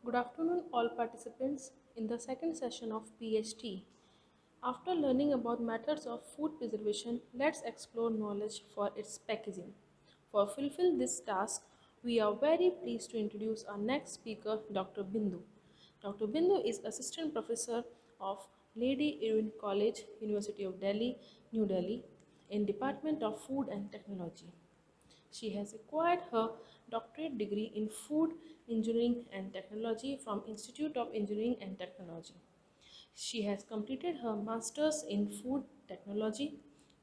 Good afternoon, all participants, in the second session of PhD. After learning about methods of food preservation, let's explore knowledge for its packaging. For fulfill this task, we are very pleased to introduce our next speaker, Dr. Bindu. Dr. Bindu is Assistant Professor of Lady Irwin College, University of Delhi, New Delhi, in Department of Food and Technology. She has acquired her doctorate degree in food engineering and technology from Institute of Engineering and Technology. She has completed her masters in food technology,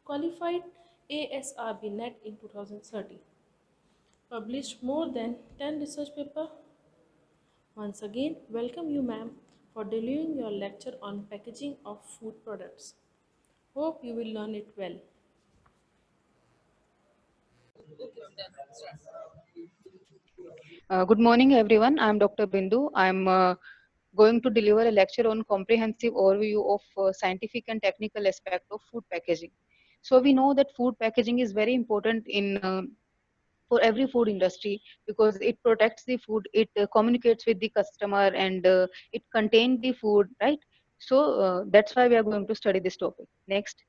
qualified ASRB NET in 2030, published more than 10 research papers. Once again, welcome you ma'am for delivering your lecture on packaging of food products. Hope you will learn it well. Good morning, everyone. I'm Dr. Bindu. I'm going to deliver a lecture on comprehensive overview of scientific and technical aspect of food packaging. So we know that food packaging is very important in for every food industry because it protects the food, it communicates with the customer, and it contains the food, right? So that's why we are going to study this topic. Next,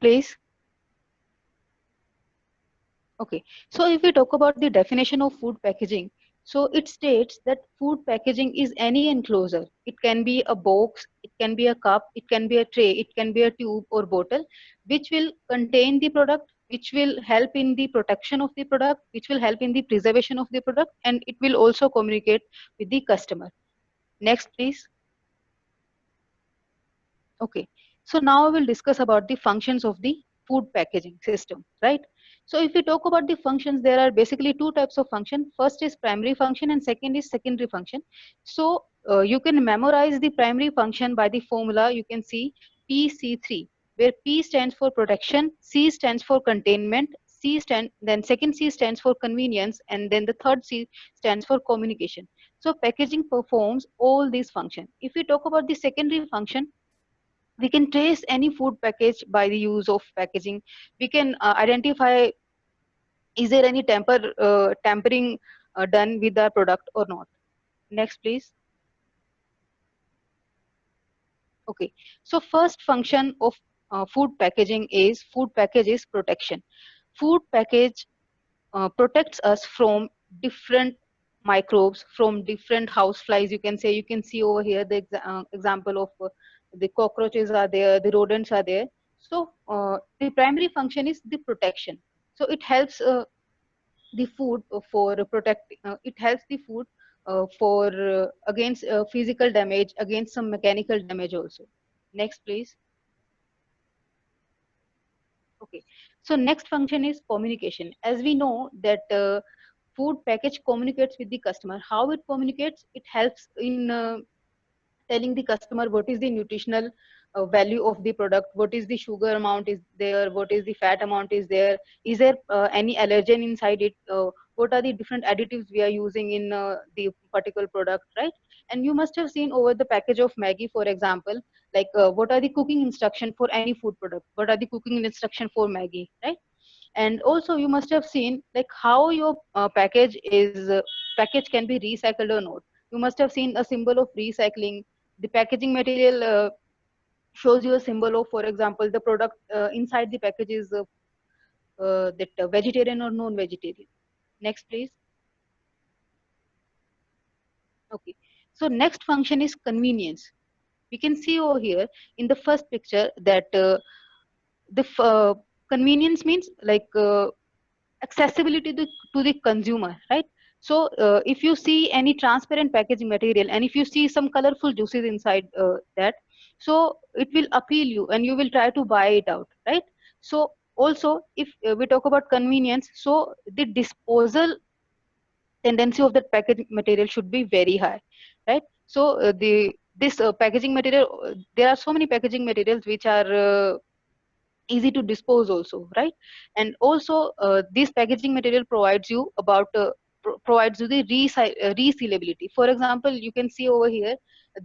please. Okay, so if we talk about the definition of food packaging, so it states that food packaging is any enclosure. It can be a box, it can be a cup, it can be a tray, it can be a tube or bottle, which will contain the product, which will help in the protection of the product, which will help in the preservation of the product, and it will also communicate with the customer. Next, please. Okay, so now we will discuss about the functions of the food packaging system, right? So if we talk about the functions, there are basically two types of function. First is primary function and second is secondary function. So you can memorize the primary function by the formula. You can see PC3, where P stands for protection, C stands for containment, then second C stands for convenience, and then the third C stands for communication. So packaging performs all these functions. If we talk about the secondary function, we can trace any food package by the use of packaging. We can identify, is there any tampering done with the product or not. Next, please. Okay, so first function of food packaging is food package is protection. Food package protects us from different microbes, from different house flies. You can see over here the example of the cockroaches are there, the rodents are there. So the primary function is the protection. So it helps the food for protect it helps the food for against physical damage, against some mechanical damage also. Next, please. Okay, so next function is communication. As we know that food package communicates with the customer. How it communicates? It helps in telling the customer what is the nutritional value of the product, what is the sugar amount is there, what is the fat amount is there any allergen inside it, what are the different additives we are using in the particular product, right? And you must have seen over the package of Maggie, for example, like what are the cooking instruction for any food product, what are the cooking instruction for Maggie, right? And also you must have seen like how your package can be recycled or not. You must have seen a symbol of recycling. The packaging material shows you a symbol of, for example, the product inside the package is that vegetarian or non-vegetarian. Next, please. Okay, so next function is convenience. We can see over here in the first picture that the convenience means like accessibility to the consumer, right? So if you see any transparent packaging material and if you see some colorful juices inside that, so it will appeal you and you will try to buy it out, right? So also if we talk about convenience, so the disposal tendency of that packaging material should be very high, right? So the this packaging material, there are so many packaging materials which are easy to dispose also, right? And also this packaging material provides you about provides you the resealability. For example, you can see over here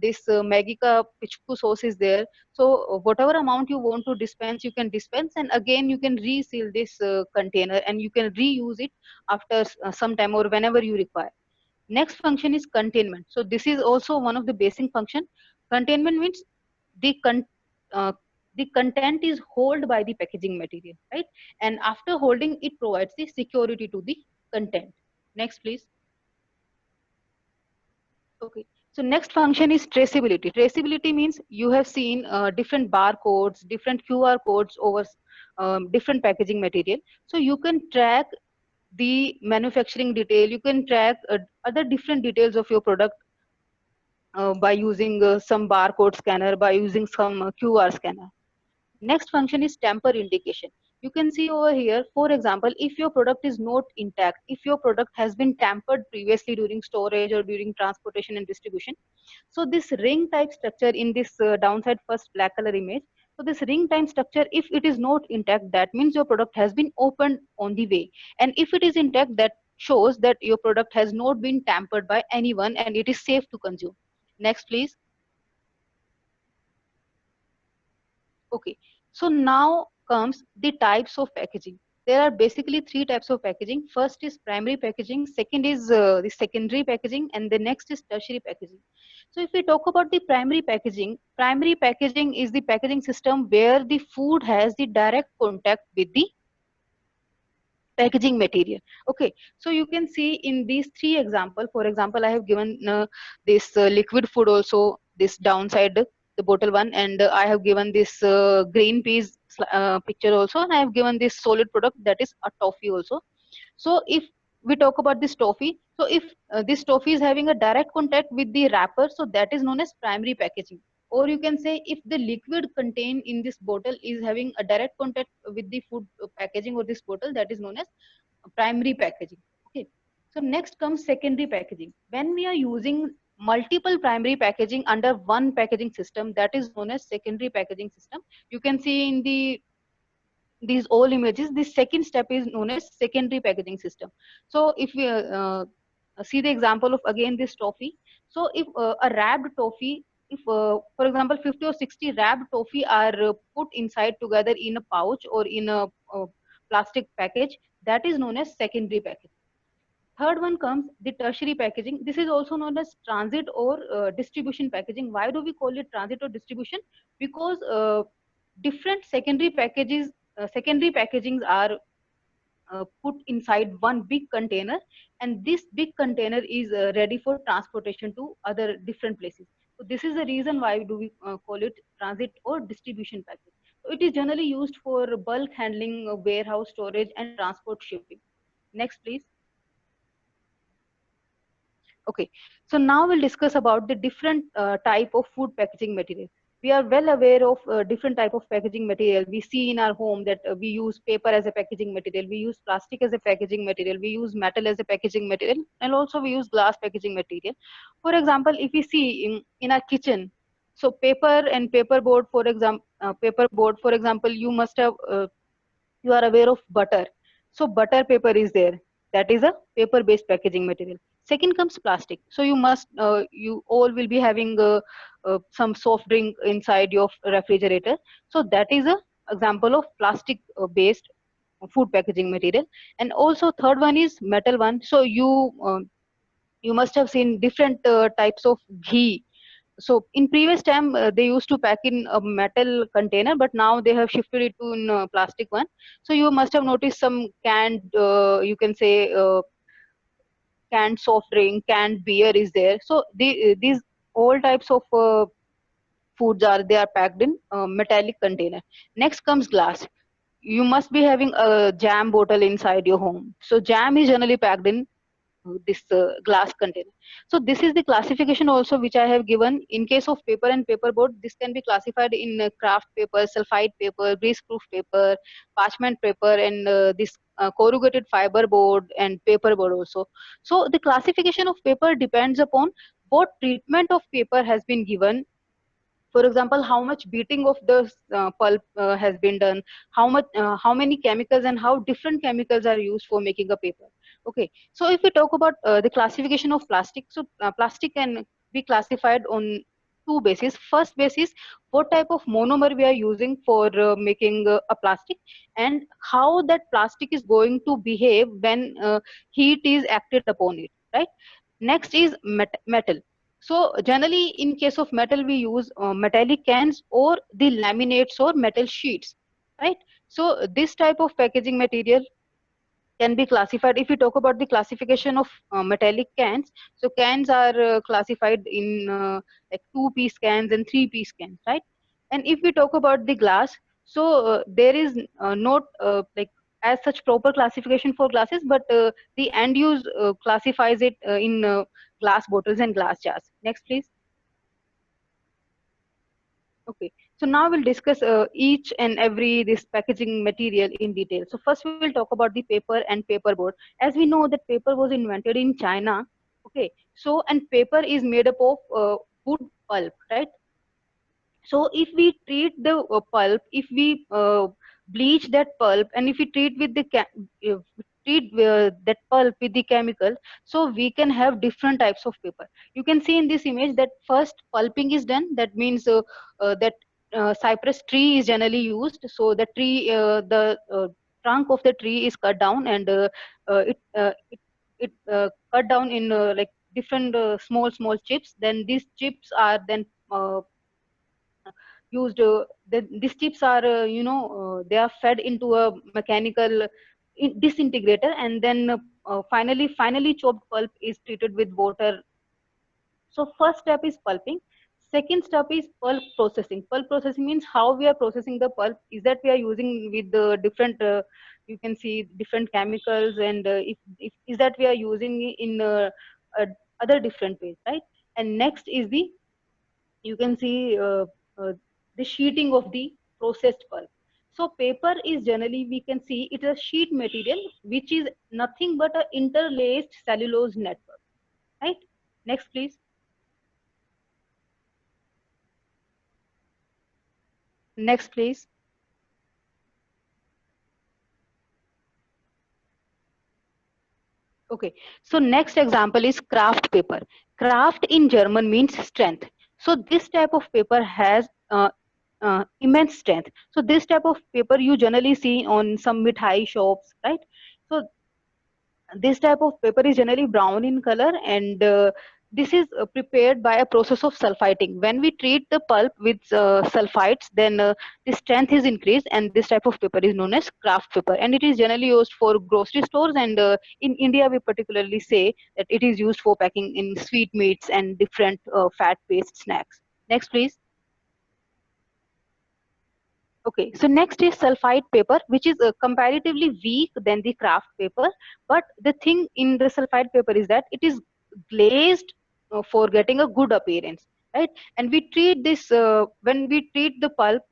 this Maggi ka pichku sauce is there. So whatever amount you want to dispense, you can dispense, and again you can reseal this container and you can reuse it after some time or whenever you require. Next function is containment. So this is also one of the basic function. Containment means the uh, the content is held by the packaging material, right? And after holding, it provides the security to the content. Next, please. Okay. So next function is traceability. Traceability means you have seen different barcodes, different QR codes over different packaging material. So you can track the manufacturing detail. You can track other different details of your product by using some barcode scanner, by using some QR scanner. Next function is tamper indication. You can see over here, for example, if your product is not intact, if your product has been tampered previously during storage or during transportation and distribution. So this ring type structure in this downside first black color image. So this ring type structure, if it is not intact, that means your product has been opened on the way. And if it is intact, that shows that your product has not been tampered by anyone and it is safe to consume. Next, please. Okay, so now comes the types of packaging. There are basically three types of packaging. First is primary packaging, second is the secondary packaging, and the next is tertiary packaging. So if we talk about the primary packaging is the packaging system where the food has the direct contact with the packaging material. Okay, so you can see in these three example, for example, I have given this liquid food also, this downside the bottle one, and I have given this green peas picture also, and I have given this solid product, that is a toffee also. So if we talk about this toffee, so if this toffee is having a direct contact with the wrapper, so that is known as primary packaging. Or you can say if the liquid contained in this bottle is having a direct contact with the food packaging or this bottle, that is known as primary packaging. Okay. So next comes secondary packaging. When we are using multiple primary packaging under one packaging system, that is known as secondary packaging system. You can see in these all images, the second step is known as secondary packaging system. So if we see the example of again this toffee. So if a wrapped toffee, if for example 50 or 60 wrapped toffee are put inside together in a pouch or in a plastic package, that is known as secondary packaging. Third one comes the tertiary packaging. This is also known as transit or distribution packaging. Why do we call it transit or distribution? Because different secondary packagings are put inside one big container, and this big container is ready for transportation to other different places. So this is the reason why do we call it transit or distribution package. So it is generally used for bulk handling, warehouse storage, and transport shipping. Next, please. Okay, so now we'll discuss about the different type of food packaging material. We are well aware of different type of packaging material. We see in our home that we use paper as a packaging material, we use plastic as a packaging material, we use metal as a packaging material, and also we use glass packaging material. For example, if we see in our kitchen, so paper and paper board, for example, you must have you are aware of butter. So butter paper is there. That is a paper based packaging material. Second comes plastic. So you must you all will be having some soft drink inside your refrigerator. So that is a example of plastic based food packaging material. And also third one is metal one. So you must have seen different types of ghee. So in previous time they used to pack in a metal container, but now they have shifted it to in plastic one. So you must have noticed some canned you can say canned soft drink, canned beer is there. So these all types of foods are they are packed in metallic container. Next comes glass. You must be having a jam bottle inside your home. So jam is generally packed in this glass container. So this is the classification also which I have given. In case of paper and paper board, this can be classified in kraft paper, sulfite paper, grease proof paper, parchment paper, and this corrugated fiber board and paper board also. So the classification of paper depends upon what treatment of paper has been given. For example, how much beating of the pulp has been done, how many chemicals and how different chemicals are used for making a paper. Okay, so if we talk about the classification of plastic, so plastic can be classified on two bases. First base is what type of monomer we are using for making a plastic, and how that plastic is going to behave when heat is acted upon it, right? Next is metal. So generally in case of metal, we use metallic cans or the laminates or metal sheets, right? So this type of packaging material can be classified. If we talk about the classification of metallic cans, so cans are classified in like 2-piece cans and 3-piece cans, right? And if we talk about the glass, so there is not like as such proper classification for glasses, but the end use classifies it in glass bottles and glass jars. Next please. Okay, so now we'll discuss each and every this packaging material in detail. So first we will talk about the paper and paperboard. As we know that paper was invented in China. Okay, so and paper is made up of wood pulp, right? So if we treat the pulp, if we bleach that pulp, and if we treat with the treat that pulp with the chemical, so we can have different types of paper. You can see in this image that first pulping is done. That means that cypress tree is generally used. So the tree, the trunk of the tree is cut down, and it cut down in like different small chips. Then these chips are then used these chips are they are fed into a mechanical disintegrator, and then finally chopped pulp is treated with water. So first step is pulping. Second step is pulp processing. Pulp processing means how we are processing the pulp, is that we are using with the different you can see different chemicals, and if is that we are using in other different ways, right? And next is the, you can see the sheeting of the processed pulp. So paper is generally, we can see it is a sheet material which is nothing but a interlaced cellulose network, right? Next please. Next please. Okay, so next example is kraft paper. Kraft in German means strength. So this type of paper has immense strength. So this type of paper you generally see on some mithai shops, right? So this type of paper is generally brown in color, and this is prepared by a process of sulfiting. When we treat the pulp with sulfites, then the strength is increased, and this type of paper is known as kraft paper, and it is generally used for grocery stores, and in India we particularly say that it is used for packing in sweet meats and different fat based snacks. Next please. Okay, so next is sulfite paper, which is comparatively weak than the kraft paper. But the thing in the sulfite paper is that it is glazed for getting a good appearance, right? And we treat this when we treat the pulp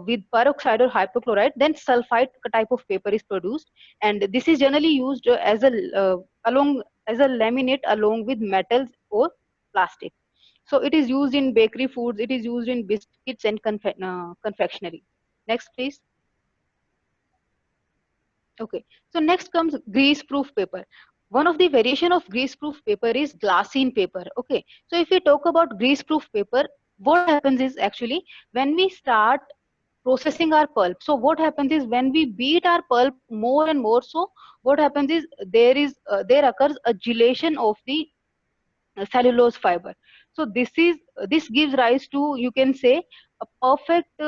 with peroxide or hypochlorite, then sulfite type of paper is produced, and this is generally used as a along as a laminate along with metals or plastic. So it is used in bakery foods, it is used in biscuits and confectionery. Next, please. Okay. So next comes grease-proof paper. One of the variation of grease-proof paper is glassine paper. Okay. So if we talk about grease-proof paper, what happens is actually when we start processing our pulp. So what happens is when we beat our pulp more and more, so what happens is there occurs a gelation of the cellulose fiber. So this gives rise to, you can say, a perfect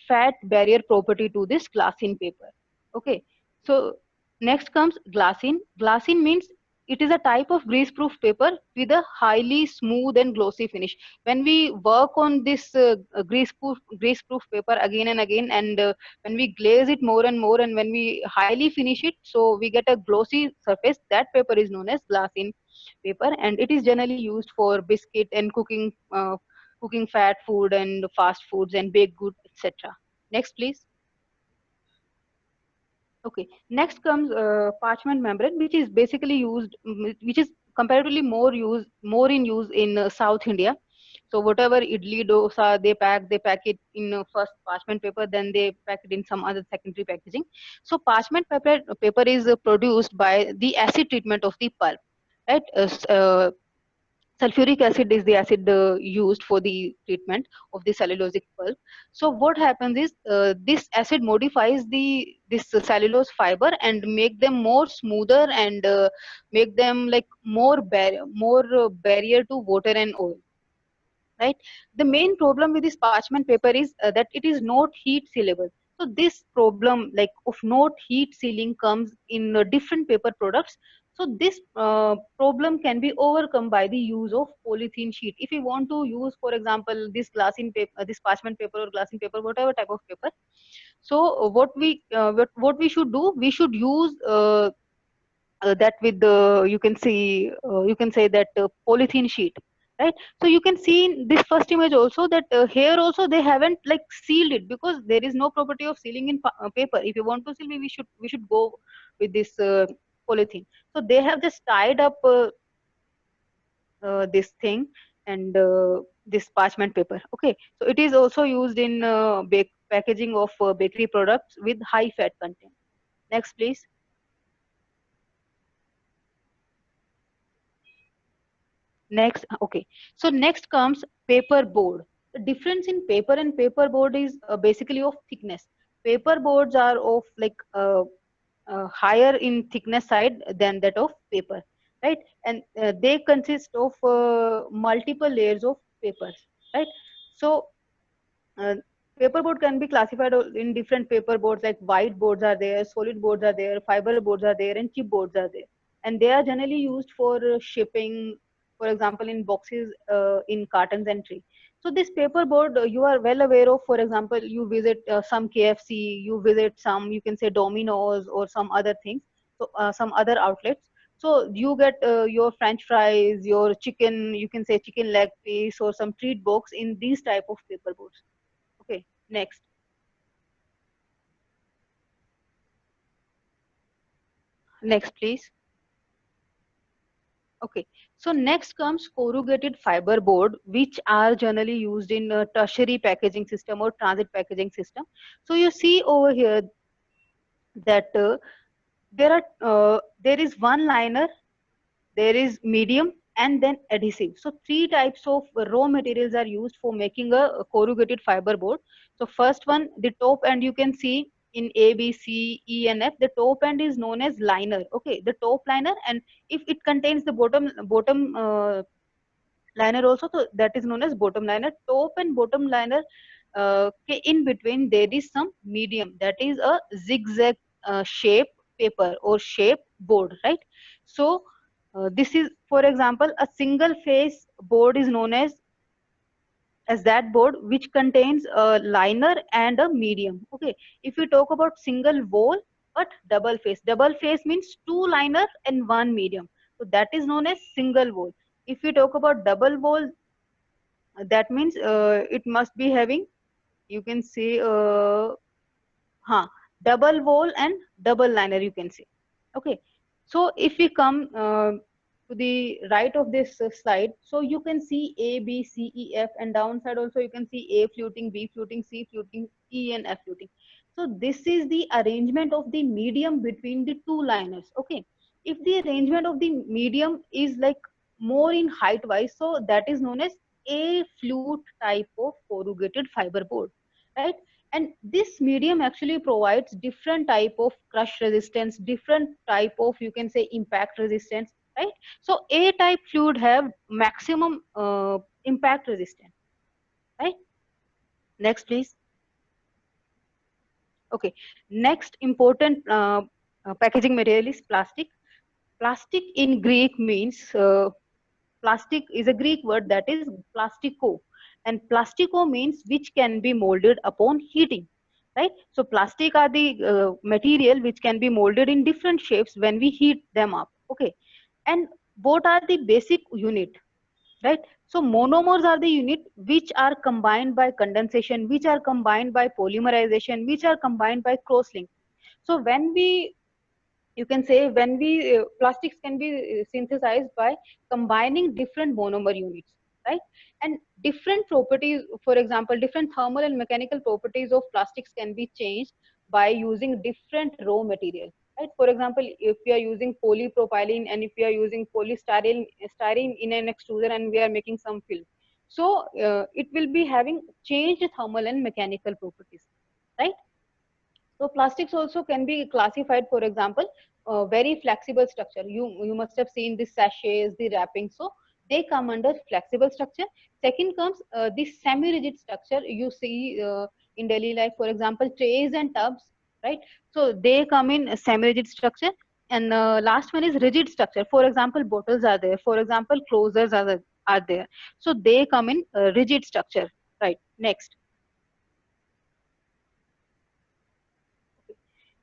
fat barrier property to this glassine paper. Okay, so next comes glassine. Glassine means it is a type of greaseproof paper with a highly smooth and glossy finish. When we work on this greaseproof paper again and again, and when we glaze it more and more, and when we highly finish it, so we get a glossy surface. That paper is known as glassine paper, and it is generally used for biscuit and cooking fat food and fast foods and baked goods, etc. Next please. Okay, next comes parchment membrane, which is basically used, which is comparatively more in use in South India. So whatever idli dosa they pack it in first parchment paper, then they pack it in some other secondary packaging. So parchment paper is produced by the acid treatment of the pulp, right? sulfuric acid is the acid used for the treatment of the cellulosic pulp. So what happens is this acid modifies the this cellulose fiber and make them more smoother and make them like more barrier to water and oil, right? The main problem with this parchment paper is that it is not heat sealable. So this problem like of not heat sealing comes in different paper products. So this problem can be overcome by the use of polythene sheet. If you want to use, for example, this glassine paper, this parchment paper or glassine paper, whatever type of paper, so what we should do, we should use that with the, you can say that polythene sheet, right? So you can see in this first image also that here also they haven't like sealed it, because there is no property of sealing in paper. If you want to seal, we should go with this polythene. So they have just tied up this thing and this parchment paper. Okay, so it is also used in packaging of bakery products with high fat content. Next please. Next, okay. So next comes paper board. The difference in paper and paper board is basically of thickness. Paper boards are of like higher in thickness side than that of paper, right? And they consist of multiple layers of papers, right? So uh, paper board can be classified in different paper boards, like white boards are there, solid boards are there, fiber boards are there, and chip boards are there. And they are generally used for shipping, for example, in boxes, in cartons and tray. So this paper board, you are well aware of. For example, you visit some KFC, you visit some, you can say Domino's or some other things, so some other outlets. So you get your French fries, your chicken, you can say chicken leg piece, or some treat box in these type of paper boards. Okay, next. Next, please. Okay, so next comes corrugated fiber board, which are generally used in tertiary packaging system or transit packaging system. So you see over here that there is one liner, there is medium, and then adhesive. So three types of raw materials are used for making a corrugated fiber board. So first one, the top end, you can see in A, B, C, E, and F. The top end is known as liner. Okay, the top liner, and if it contains the bottom liner also, so that is known as bottom liner. Top and bottom liner, in between there is some medium, that is a zigzag shape paper or shape board, right? So this is, for example, a single face board is known as that board which contains a liner and a medium. Okay, if we talk about single wall but double face means two liner and one medium, so that is known as single wall. If we talk about double wall, that means it must be having, you can say huh, double wall and double liner, you can say. Okay, so if we come to the right of this slide, so you can see A, B, C, E, F, and downside also you can see A fluting, B fluting, C fluting, E and F fluting. So this is the arrangement of the medium between the two liners. Okay, if the arrangement of the medium is like more in height wise, so that is known as A flute type of corrugated fiber board, right? And this medium actually provides different type of crush resistance, different type of, you can say, impact resistance, right? So A type fluid have maximum impact resistance, right? Next please. Okay, next important packaging material is plastic. Plastic in Greek means plastic is a Greek word, that is plastiko, and plastiko means which can be molded upon heating, right? So plastic are the material which can be molded in different shapes when we heat them up. Okay, and both are the basic unit, right? So monomers are the unit which are combined by condensation, which are combined by polymerization, which are combined by cross linking. So when we, you can say, when we plastics can be synthesized by combining different monomer units, right? And different properties, for example, different thermal and mechanical properties of plastics can be changed by using different raw material. right? For example, if we are using polypropylene and if we are using polystyrene in an extruder and we are making some film, so it will be having changed thermal and mechanical properties, right? So plastics also can be classified, for example, very flexible structure. You must have seen the sachets, the wrapping. So they come under flexible structure. Second comes the semi-rigid structure. You see in daily life, for example, trays and tubs, right? So they come in a semi-rigid structure. And last one is rigid structure. For example, bottles are there. For example, closures are there. So they come in rigid structure, right? Next.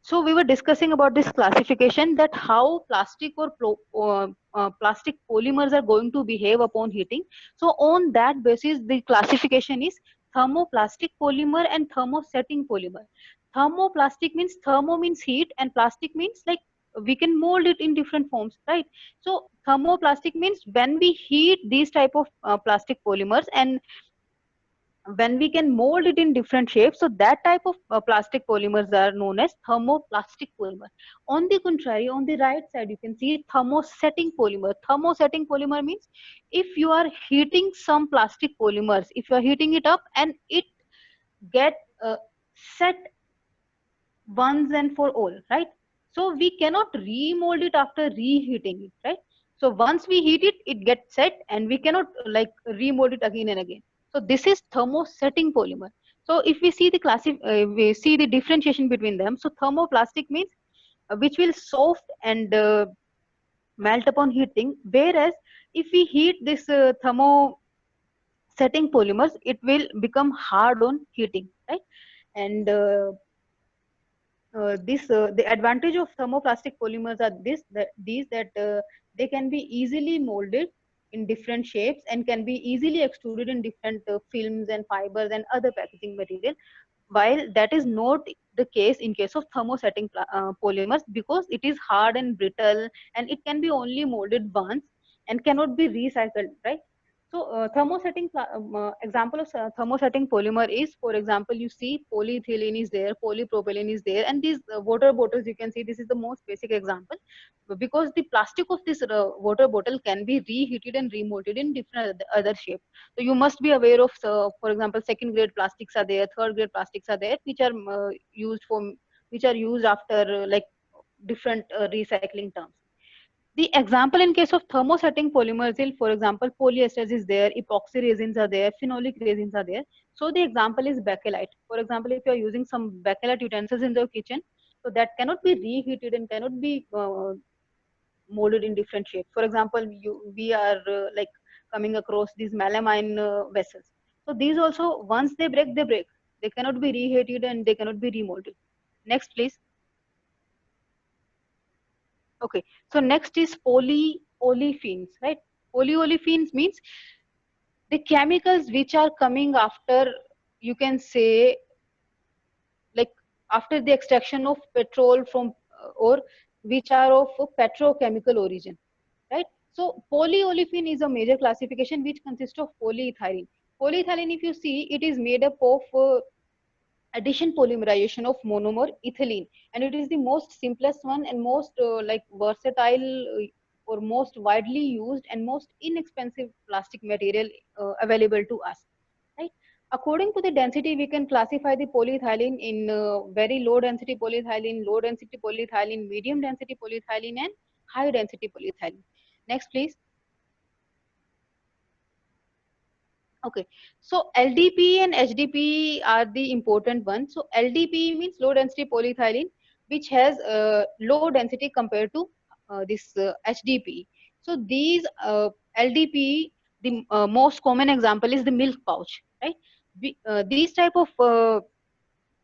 So we were discussing about this classification, that how plastic or plastic polymers are going to behave upon heating. So on that basis, the classification is thermoplastic polymer and thermosetting polymer. Thermoplastic means, thermo means heat and plastic means like we can mold it in different forms, right? So thermoplastic means when we heat these type of plastic polymers, and when we can mold it in different shapes, so that type of plastic polymers are known as thermoplastic polymer. On the contrary, on the right side you can see thermosetting polymer. Thermosetting polymer means if you are heating some plastic polymers, if you are heating it up and it get set once and for all, right? So we cannot remold it after reheating it, right? So once we heat it, it gets set and we cannot like remold it again and again. So this is thermosetting polymer. So if we see the we see the differentiation between them. So thermoplastic means which will soft and melt upon heating, whereas if we heat this thermosetting polymers, it will become hard on heating, right? And the advantage of thermoplastic polymers are these that they can be easily molded in different shapes and can be easily extruded in different films and fibers and other packaging material, while that is not the case in case of thermosetting polymers, because it is hard and brittle and it can be only molded once and cannot be recycled, right? So example of thermosetting polymer is, for example, you see polyethylene is there, polypropylene is there, and these water bottles you can see, this is the most basic example, because the plastic of this water bottle can be reheated and remolded in different other shapes. So you must be aware of, for example, second grade plastics are there, third grade plastics are there, which are which are used after like different recycling terms. The example in case of thermosetting polymers is, for example, polyesters is there, epoxy resins are there, phenolic resins are there. So the example is bakelite. For example, if you are using some bakelite utensils in the kitchen, so that cannot be reheated and cannot be molded in different shapes. For example, we are like coming across these melamine vessels. So these also, once they break, they break. They cannot be reheated and they cannot be remolded. Next, please. Okay, so next is polyolefins, right? Polyolefins means the chemicals which are coming after, you can say, like after the extraction of petrol from or which are of petrochemical origin, right? So polyolefin is a major classification which consists of polyethylene. Polyethylene, if you see, it is made up of addition polymerization of monomer ethylene, and it is the most simplest one and most like versatile or most widely used and most inexpensive plastic material available to us, right? According to the density, we can classify the polyethylene in very low density polyethylene, low density polyethylene, medium density polyethylene, and high density polyethylene. Next, please. Okay, so LDP and HDP are the important ones. So LDP means low density polyethylene, which has low density compared to this HDP. So these LDP, the most common example is the milk pouch, right? These type of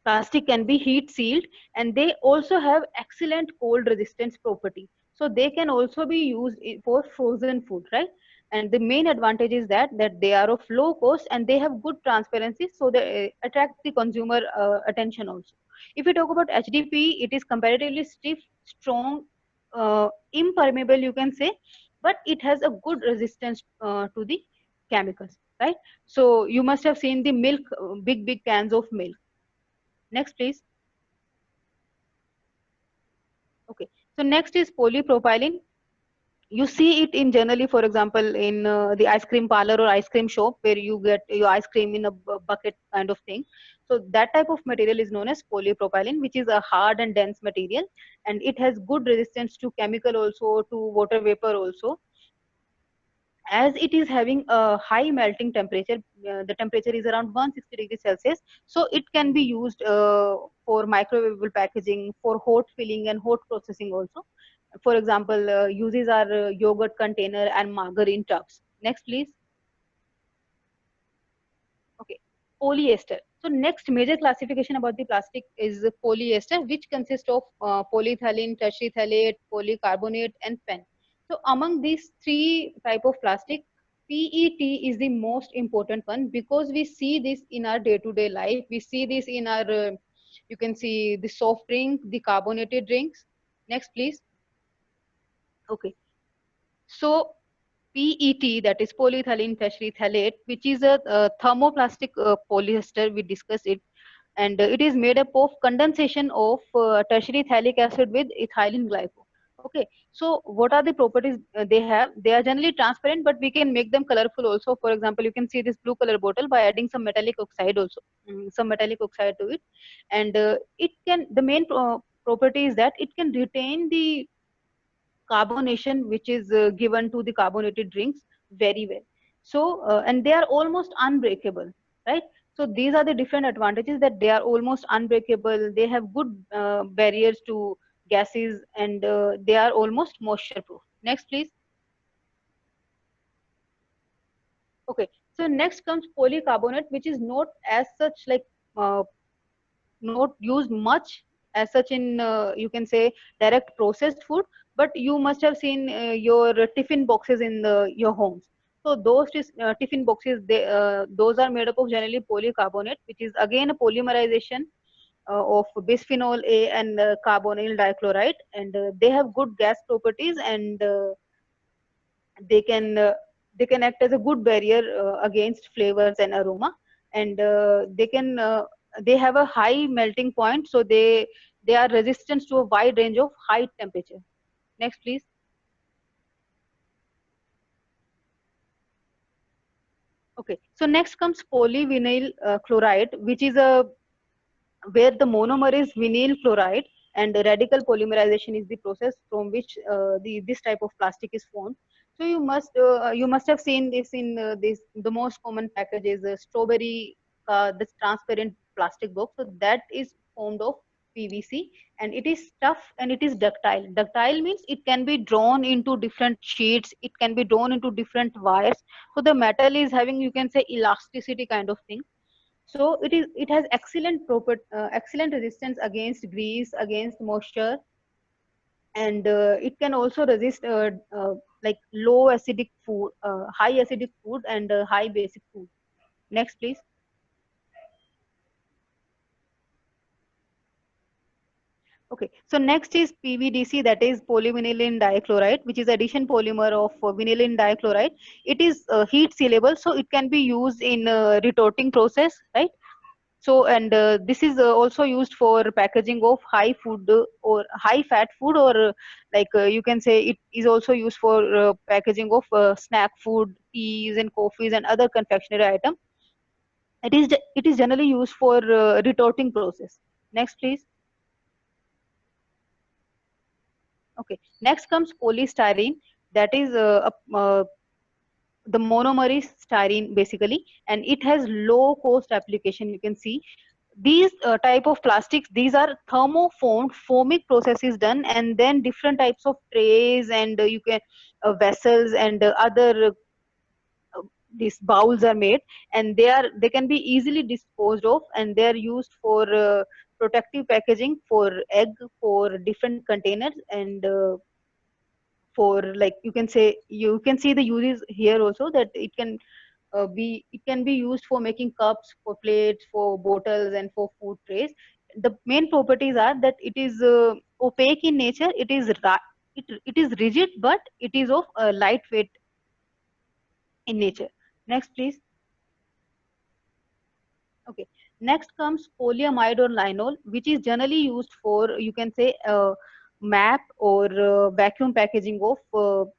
plastic can be heat sealed, and they also have excellent cold resistance property. So they can also be used for frozen food, right? And the main advantage is that they are of low cost and they have good transparency, so they attract the consumer attention also. If we talk about HDP, it is comparatively stiff, strong, impermeable, you can say, but it has a good resistance to the chemicals, right? So you must have seen the milk, big cans of milk. Next, please. Okay, so next is polypropylene. You see it in generally, for example, in the ice cream parlor or ice cream shop, where you get your ice cream in a bucket kind of thing. So that type of material is known as polypropylene, which is a hard and dense material, and it has good resistance to chemical also, to water vapor also. As it is having a high melting temperature, the temperature is around 160 degrees Celsius, so it can be used for microwavable packaging, for hot filling and hot processing also. For example, uses are yogurt container and margarine tubs. Next, please. Okay, polyester. So next major classification about the plastic is polyester, which consists of polyethylene, tertiary phthalate, polycarbonate, and PEN. So among these three type of plastic, PET is the most important one, because we see this in our day-to-day life. We see this in our, you can see the soft drink, the carbonated drinks. Next, please. Okay. So PET, that is polyethylene tertiary phthalate, which is a thermoplastic polyester. We discussed it, and it is made up of condensation of tertiary phthalic acid with ethylene glycol. Okay, so what are the properties they have? They are generally transparent, but we can make them colorful also. For example, you can see this blue color bottle by adding some metallic oxide also, some metallic oxide to it, and it can. The main property is that it can retain the carbonation which is given to the carbonated drinks very well. So and they are almost unbreakable, right? So these are the different advantages, that they are almost unbreakable, they have good barriers to gases, and they are almost moisture proof. Next, please. Okay, so next comes polycarbonate, which is not as such like uh, not used much as such in you can say direct processed food, but you must have seen your tiffin boxes in your homes. So those tiffin boxes, those are made up of generally polycarbonate, which is again a polymerization of bisphenol A and carbonyl dichloride, and they have good gas properties, and they can uh, they can act as a good barrier against flavors and aroma, and they have a high melting point, so they are resistant to a wide range of high temperature. Next, please. Okay, so next comes polyvinyl chloride, which is a where the monomer is vinyl chloride, and the radical polymerization is the process from which this type of plastic is formed. So you must have seen this in this the most common package is strawberry, this transparent plastic box. So that is formed of PVC, and it is tough and it is ductile. Ductile means it can be drawn into different sheets, it can be drawn into different wires. So the metal is having, you can say, elasticity kind of thing. So it has excellent resistance against grease, against moisture, and it can also resist like low acidic food, high acidic food, and high basic food. Next, please. Okay, so next is PVDC, that is polyvinylene dichloride, which is addition polymer of vinylene dichloride. It is heat sealable, so it can be used in retorting process, right? So, and this is also used for packaging of high food or high fat food, or you can say it is also used for packaging of snack food, teas and coffees and other confectionery item. It is generally used for retorting process. Next, please. Okay, next comes polystyrene, that is the monomer is styrene basically, and it has low cost application. You can see these type of plastics, these are thermoformed foamic processes done, and then different types of trays, and you can vessels, and other these bowls are made, and they can be easily disposed of, and they are used for protective packaging, for egg, for different containers, and for, like, you can see the uses here also, that it can be used for making cups, for plates, for bottles, and for food trays. The main properties are that it is opaque in nature, it is rigid, but it is of lightweight in nature. Next, please. Okay. Next comes polyamide or linol, which is generally used for, you can say, map or vacuum packaging of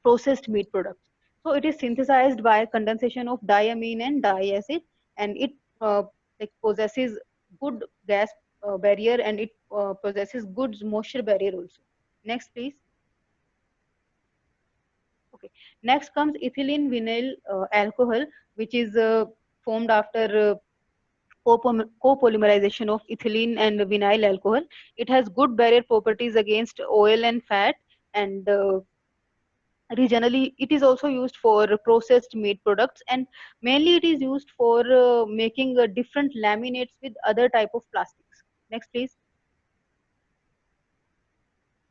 processed meat products. So it is synthesized by condensation of diamine and diacid, and it like possesses good gas barrier, and it possesses good moisture barrier also. Next, please. Okay. Next comes ethylene vinyl alcohol, which is formed after copolymerization of ethylene and vinyl alcohol. It has good barrier properties against oil and fat, and regionally it is also used for processed meat products, and mainly it is used for making different laminates with other type of plastics. Next, please.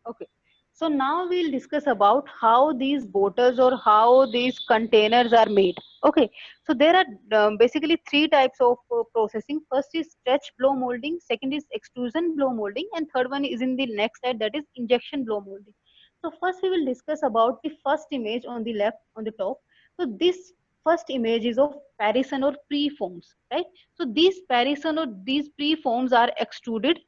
Okay. So now we'll discuss about how these bottles or how these containers are made. Okay. So there are basically three types of processing. First is stretch blow molding, second is extrusion blow molding, and third one is in the next slide, that is injection blow molding. So first we will discuss about the first image on the left on the top. So this first image is of Parison or preforms, right? So these Parison or these preforms are extruded,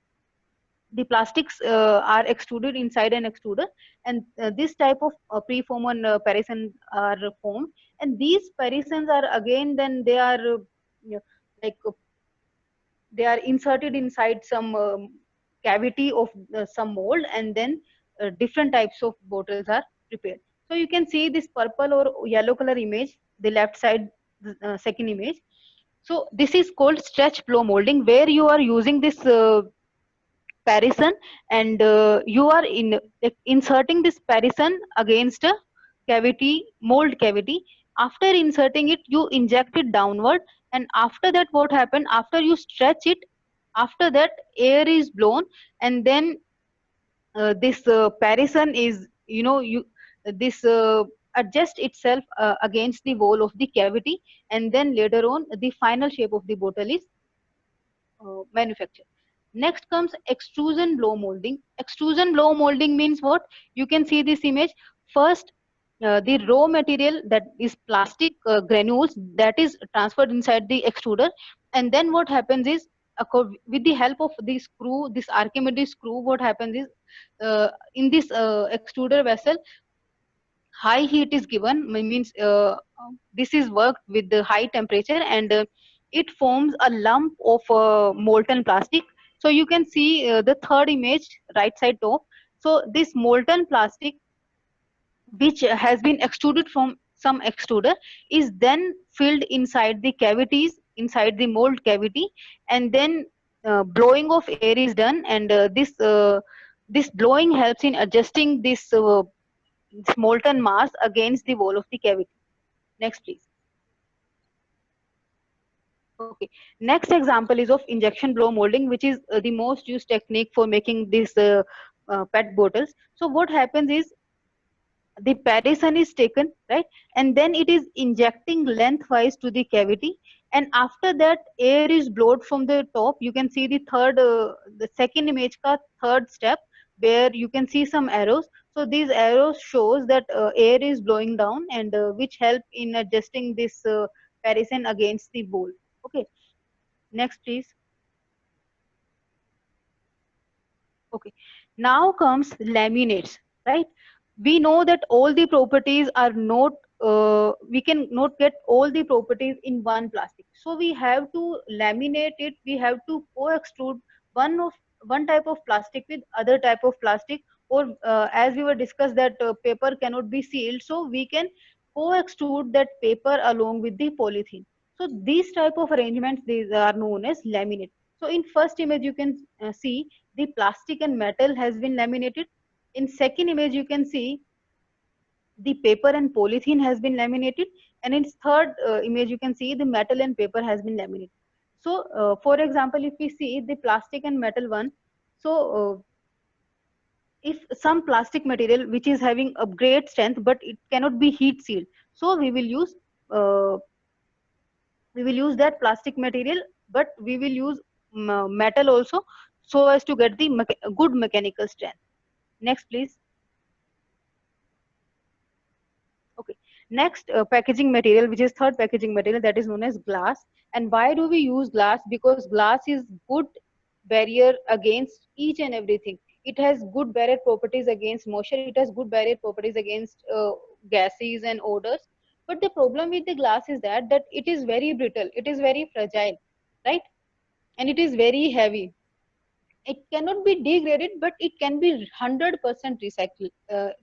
the plastics are extruded inside an extruder, and this type of preform and parison are formed, and these parisons are again then they are you know, like they are inserted inside some cavity of some mold, and then different types of bottles are prepared. So you can see this purple or yellow color image, the left side, the second image. So this is called stretch blow molding, where you are using this parison, and you are inserting this parison against a cavity, mold cavity. After inserting it, you inject it downward, and after that what happened, after you stretch it, after that air is blown, and then this parison is, you this adjust itself against the wall of the cavity, and then later on the final shape of the bottle is manufacture. Next comes extrusion blow molding. Extrusion blow molding means what? You can see this image. First, the raw material, that is plastic granules, that is transferred inside the extruder, and then what happens is, with the help of the screw, this Archimedes screw, what happens is, in this extruder vessel, high heat is given, means this is worked with the high temperature, and it forms a lump of molten plastic. So you can see the third image, right side top. So this molten plastic, which has been extruded from some extruder, is then filled inside the cavities, inside the mold cavity, and then blowing of air is done, and this blowing helps in adjusting this molten mass against the wall of the cavity. Next, please. Okay. Next example is of injection blow molding, which is the most used technique for making these PET bottles. So what happens is, the parison is taken, right, and then it is injecting lengthwise to the cavity, and after that air is blowed from the top. You can see the third, the second image ka third step, where you can see some arrows. So these arrows shows that air is blowing down, and which help in adjusting this parison against the bowl. Okay. Next, please. Okay. Now comes laminates, right? We know that all the properties are not, we can not get all the properties in one plastic. So we have to laminate it. We have to co-extrude one type of plastic with other type of plastic, or as we were discussed that paper cannot be sealed, so we can co-extrude that paper along with the polythene. So these type of arrangements, these are known as laminate. So in first image you can see the plastic and metal has been laminated. In second image you can see the paper and polythene has been laminated, and in third image you can see the metal and paper has been laminated. So for example, if we see the plastic and metal one, so if some plastic material which is having a great strength but it cannot be heat sealed, so uh, we will use that plastic material, but we will use metal also, so as to get the good mechanical strength. Next, please. Okay. Next, packaging material, which is third packaging material, that is known as glass. And why do we use glass? Because glass is good barrier against each and everything. it has good barrier properties against moisture, it has good barrier properties against gases and odors. But the problem with the glass is that it is very brittle, it is very fragile, right? And it is very heavy. It cannot be degraded, but it can be 100% recycle, 100%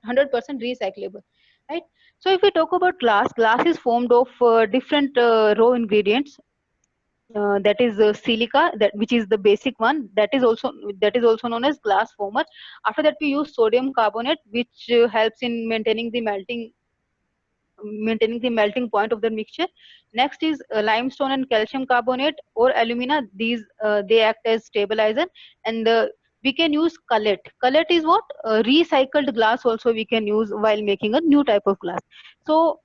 recyclable, right? So if we talk about glass, glass is formed of different raw ingredients. That is silica, that which is the basic one, that is also known as glass former. After that we use sodium carbonate, which helps in maintaining the melting point of the mixture. Next is limestone and calcium carbonate or alumina. These they act as stabilizer. And we can use cullet. Cullet is what? Recycled glass also we can use while making a new type of glass. So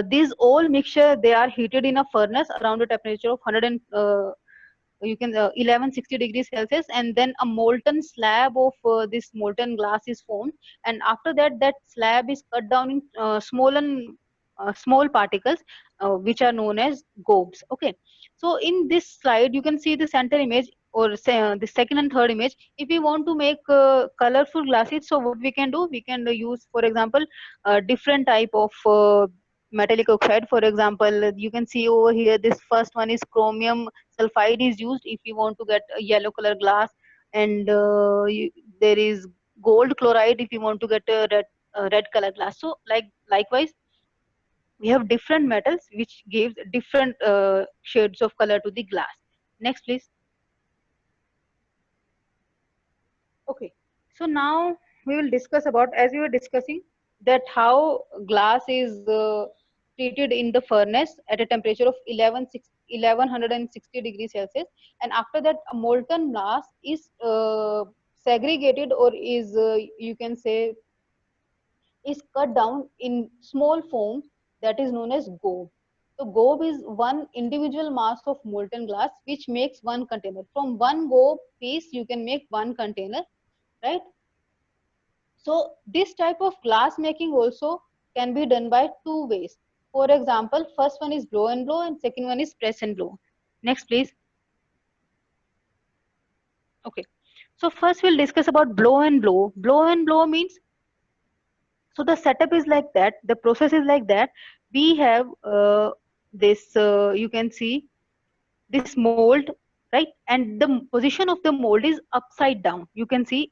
these all mixture, they are heated in a furnace around a temperature of 100 and you can 1160 degrees Celsius, and then a molten slab of this molten glass is formed. And after that, that slab is cut down in small particles, which are known as gobes. Okay, so in this slide you can see the center image, or say, the second and third image. If we want to make colorful glasses, so what we can do, we can use, for example, different type of metallic oxide. For example, you can see over here, this first one is chromium sulfide is used if you want to get a yellow color glass. And there is gold chloride if you want to get a red color glass. So likewise, we have different metals which gives different shades of color to the glass. Next please. Okay, so now we will discuss about, as we were discussing, that how glass is treated in the furnace at a temperature of 1160 degrees Celsius. And after that, a molten glass is segregated, or is you can say is cut down in small forms, that is known as gobe. So gobe is one individual mass of molten glass which makes one container. From one gobe piece you can make one container, right? So this type of glass making also can be done by two ways. For example, first one is blow and blow, and second one is press and blow. Next please. Okay, so first we'll discuss about blow and blow. Blow and blow means, so the setup is like that, the process is like that. We have this you can see this mold, right? And the position of the mold is upside down. You can see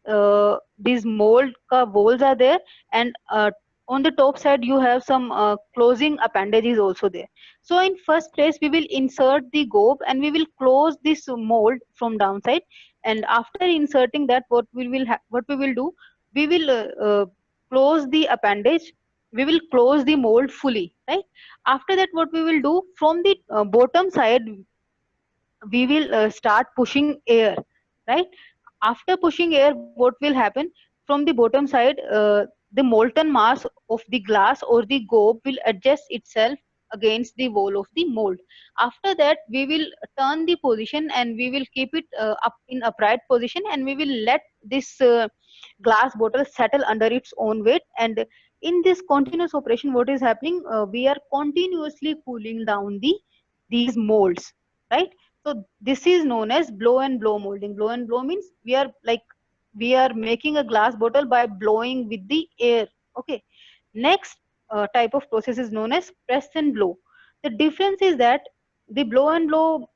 these mold walls are there, and on the top side you have some closing appendages also there. So in first place we will insert the gobe and we will close this mold from downside. And after inserting that, what we will do, we will close the appendage, we will close the mold fully, right? After that, what we will do, from the bottom side we will start pushing air, right? After pushing air, what will happen, from the bottom side, the molten mass of the glass or the gobe will adjust itself against the wall of the mold. After that, we will turn the position and we will keep it up in upright position, and we will let this glass bottle settle under its own weight. And in this continuous operation, what is happening, we are continuously cooling down these molds, right? So this is known as blow and blow molding. Blow and blow means we are making a glass bottle by blowing with the air. Okay. Next type of process is known as press and blow. The difference is that the blow and blow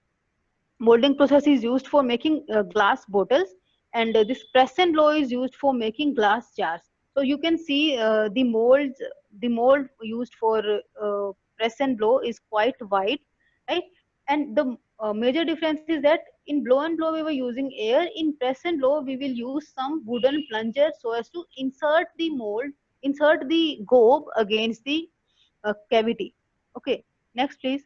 molding process is used for making glass bottles, and this press and blow is used for making glass jars. So you can see the mold used for press and blow is quite wide, right? And the major difference is that in blow and blow we were using air, in press and blow we will use some wooden plunger so as to insert the gobe against the cavity. Okay, next please.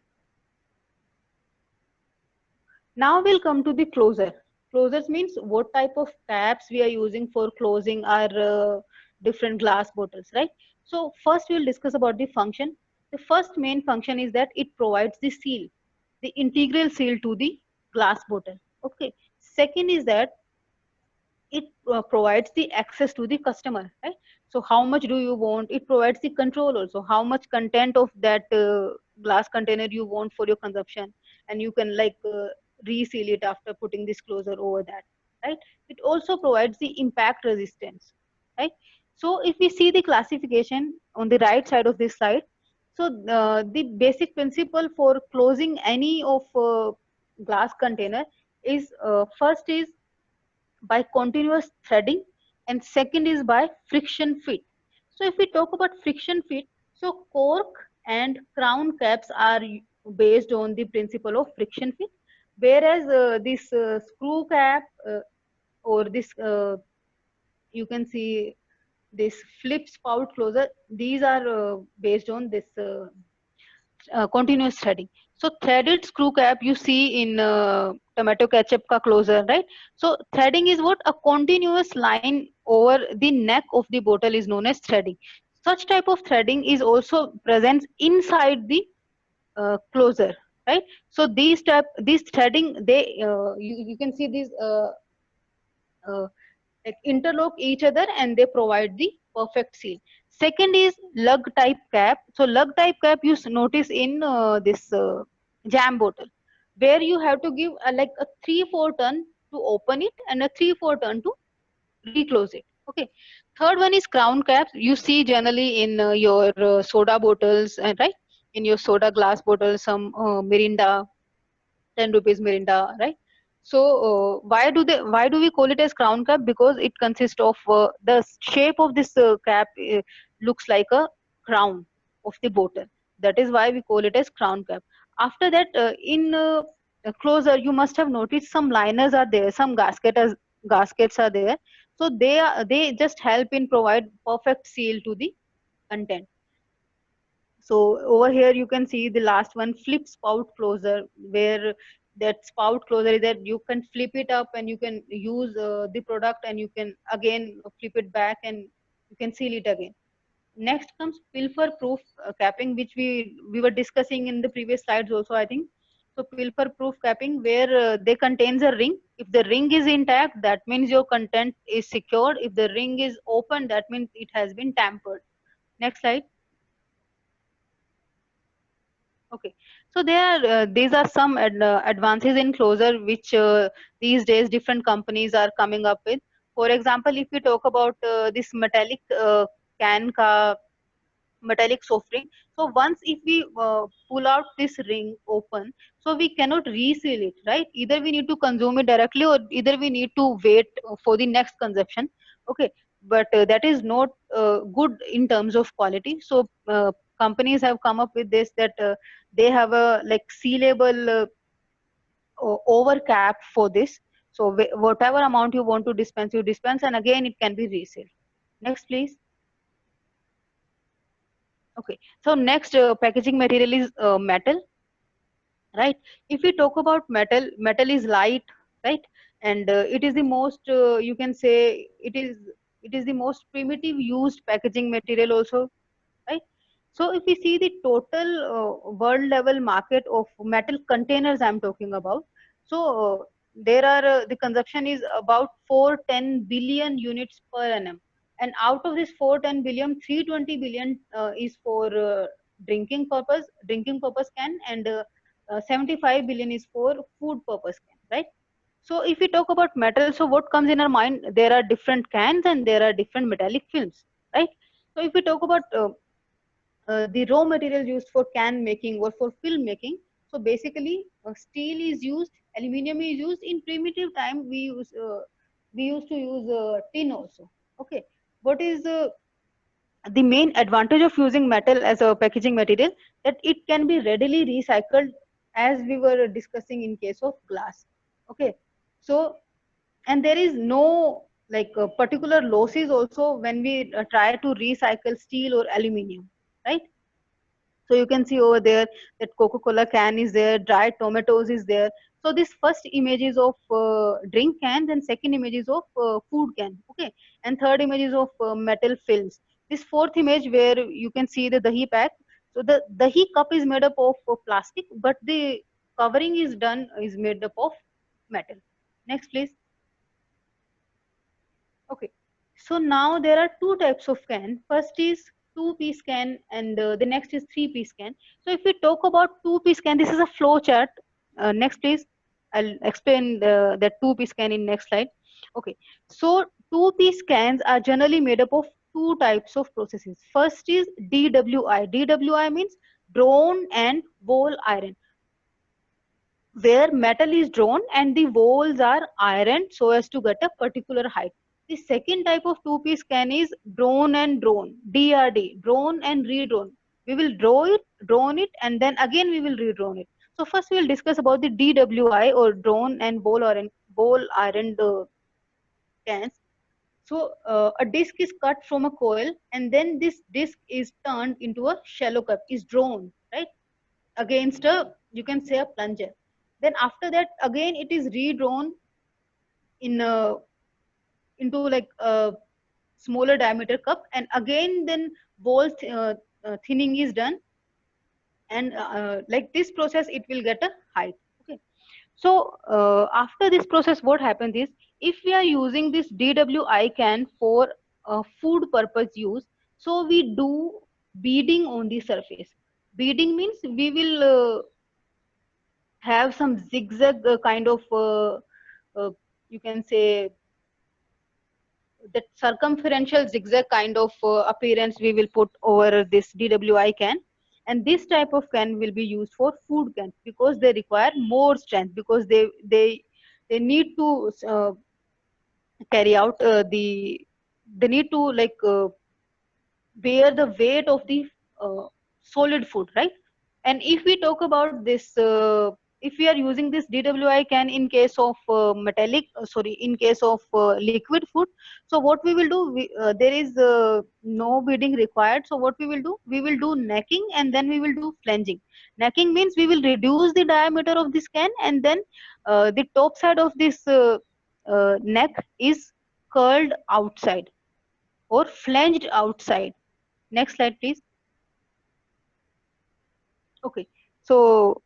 Now we'll come to the closer. Closers means what type of caps we are using for closing our different glass bottles, right? So first we'll discuss about the function. The first main function is that it provides the seal, the integral seal to the glass bottle. Okay. Second is that it provides the access to the customer, right? So how much do you want? It provides the control also, how much content of that glass container you want for your consumption, and you can reseal it after putting this closure over that. right? It also provides the impact resistance, right? So if we see the classification on the right side of this slide, so the basic principle for closing any of glass container is first is by continuous threading, and second is by friction fit. So if we talk about friction fit, so cork and crown caps are based on the principle of friction fit, whereas this screw cap or this you can see this flip spout closer, these are based on this continuous threading. So threaded screw cap you see in tomato ketchup ka closer, right? So threading is what? A continuous line over the neck of the bottle is known as threading. Such type of threading is also present inside the closer, right? So these threading, you can see these uh, like interlock each other and they provide the perfect seal. Second is lug type cap. So lug type cap you notice in this jam bottle, where you have to give like a 3-4 turn to open it and a 3-4 turn to reclose it. Okay. Third one is crown caps. You see generally in your soda bottles, right? In your soda glass bottles, some Mirinda, 10 rupees Mirinda, right? So why do we call it as crown cap? Because it consists of the shape of this cap looks like a crown of the bottle. That is why we call it as crown cap. After that, in closer, you must have noticed some liners are there, some gaskets are there. So they just help in provide perfect seal to the content. So over here you can see the last one, flip spout closer, where that spout closer is that you can flip it up and you can use the product and you can again flip it back and you can seal it again. Next comes pilfer proof capping, which we were discussing in the previous slides also, I think. So pilfer proof capping, where they contains a ring. If the ring is intact, that means your content is secured. If the ring is open, that means it has been tampered. Next slide. Okay, so these are some advances in closure which these days different companies are coming up with. For example, if we talk about this can ka metallic soft ring. So once if we pull out this ring open, so we cannot reseal it, right? Either we need to consume it directly or either we need to wait for the next consumption. Okay, but that is not good in terms of quality. So companies have come up with this, that they have a like sealable over cap for this. So whatever amount you want to dispense, you dispense, and again it can be resealed. Next, please. Okay, so next packaging material is metal, right? If we talk about metal, metal is light, right? And it is the most you can say it is the most primitive used packaging material also, right? So if we see the total world level market of metal containers I'm talking about, so there are the consumption is about 410 billion units per annum, and out of this 410 billion, 320 billion is for drinking purpose can, and 75 billion is for food purpose can, right? So if we talk about metal, so what comes in our mind? There are different cans and there are different metallic films, right? So if we talk about the raw material used for can making or for film making, so basically steel is used, aluminum is used. In primitive time, we used to use tin also. Okay, what is the main advantage of using metal as a packaging material? That it can be readily recycled, as we were discussing in case of glass. Okay, so and there is no like particular losses also when we try to recycle steel or aluminum, right? So you can see over there that Coca-Cola can is there, dried tomatoes is there. So this first image is of drink cans, and second image is of food can. Okay, and third image is of metal films. This fourth image where you can see the dahi pack. So the dahi cup is made up of plastic, but the covering is made up of metal. Next, please. Okay. So now there are two types of can. First is two-piece can, and the next is three-piece can. So if we talk about two-piece can, this is a flow chart. Next, please. I'll explain that two-piece can in next slide. Okay, so two-piece cans are generally made up of two types of processes. First is DWI. DWI means drawn and wall iron, where metal is drawn and the walls are ironed so as to get a particular height. The second type of two-piece can is drawn and drawn, DRD, drawn and redrawn. We will drawn it, and then again we will redrawn it. So first we will discuss about the DWI, or drawn and ball ironed cans. So a disc is cut from a coil, and then this disc is turned into a shallow cup, is drawn, right, against a, you can say, a plunger. Then after that, again it is redrawn in into like a smaller diameter cup, and again then thinning is done, and like this process it will get a height. Okay. So after this process, what happens is, if we are using this DWI can for food purpose use, so we do beading on the surface. Beading means we will have some zigzag kind of you can say that circumferential zigzag kind of appearance we will put over this DWI can. And this type of can will be used for food cans, because they require more strength, because they need to carry out they need to like bear the weight of the uh, solid food, right? And if we talk about this, if we are using this DWI can in case of in case of liquid food, so what we will do, there is no beading required. So what we will do, we will do necking, and then we will do flanging. Necking means we will reduce the diameter of this can, and then the top side of this neck is curled outside or flanged outside. Next slide, please. Okay, so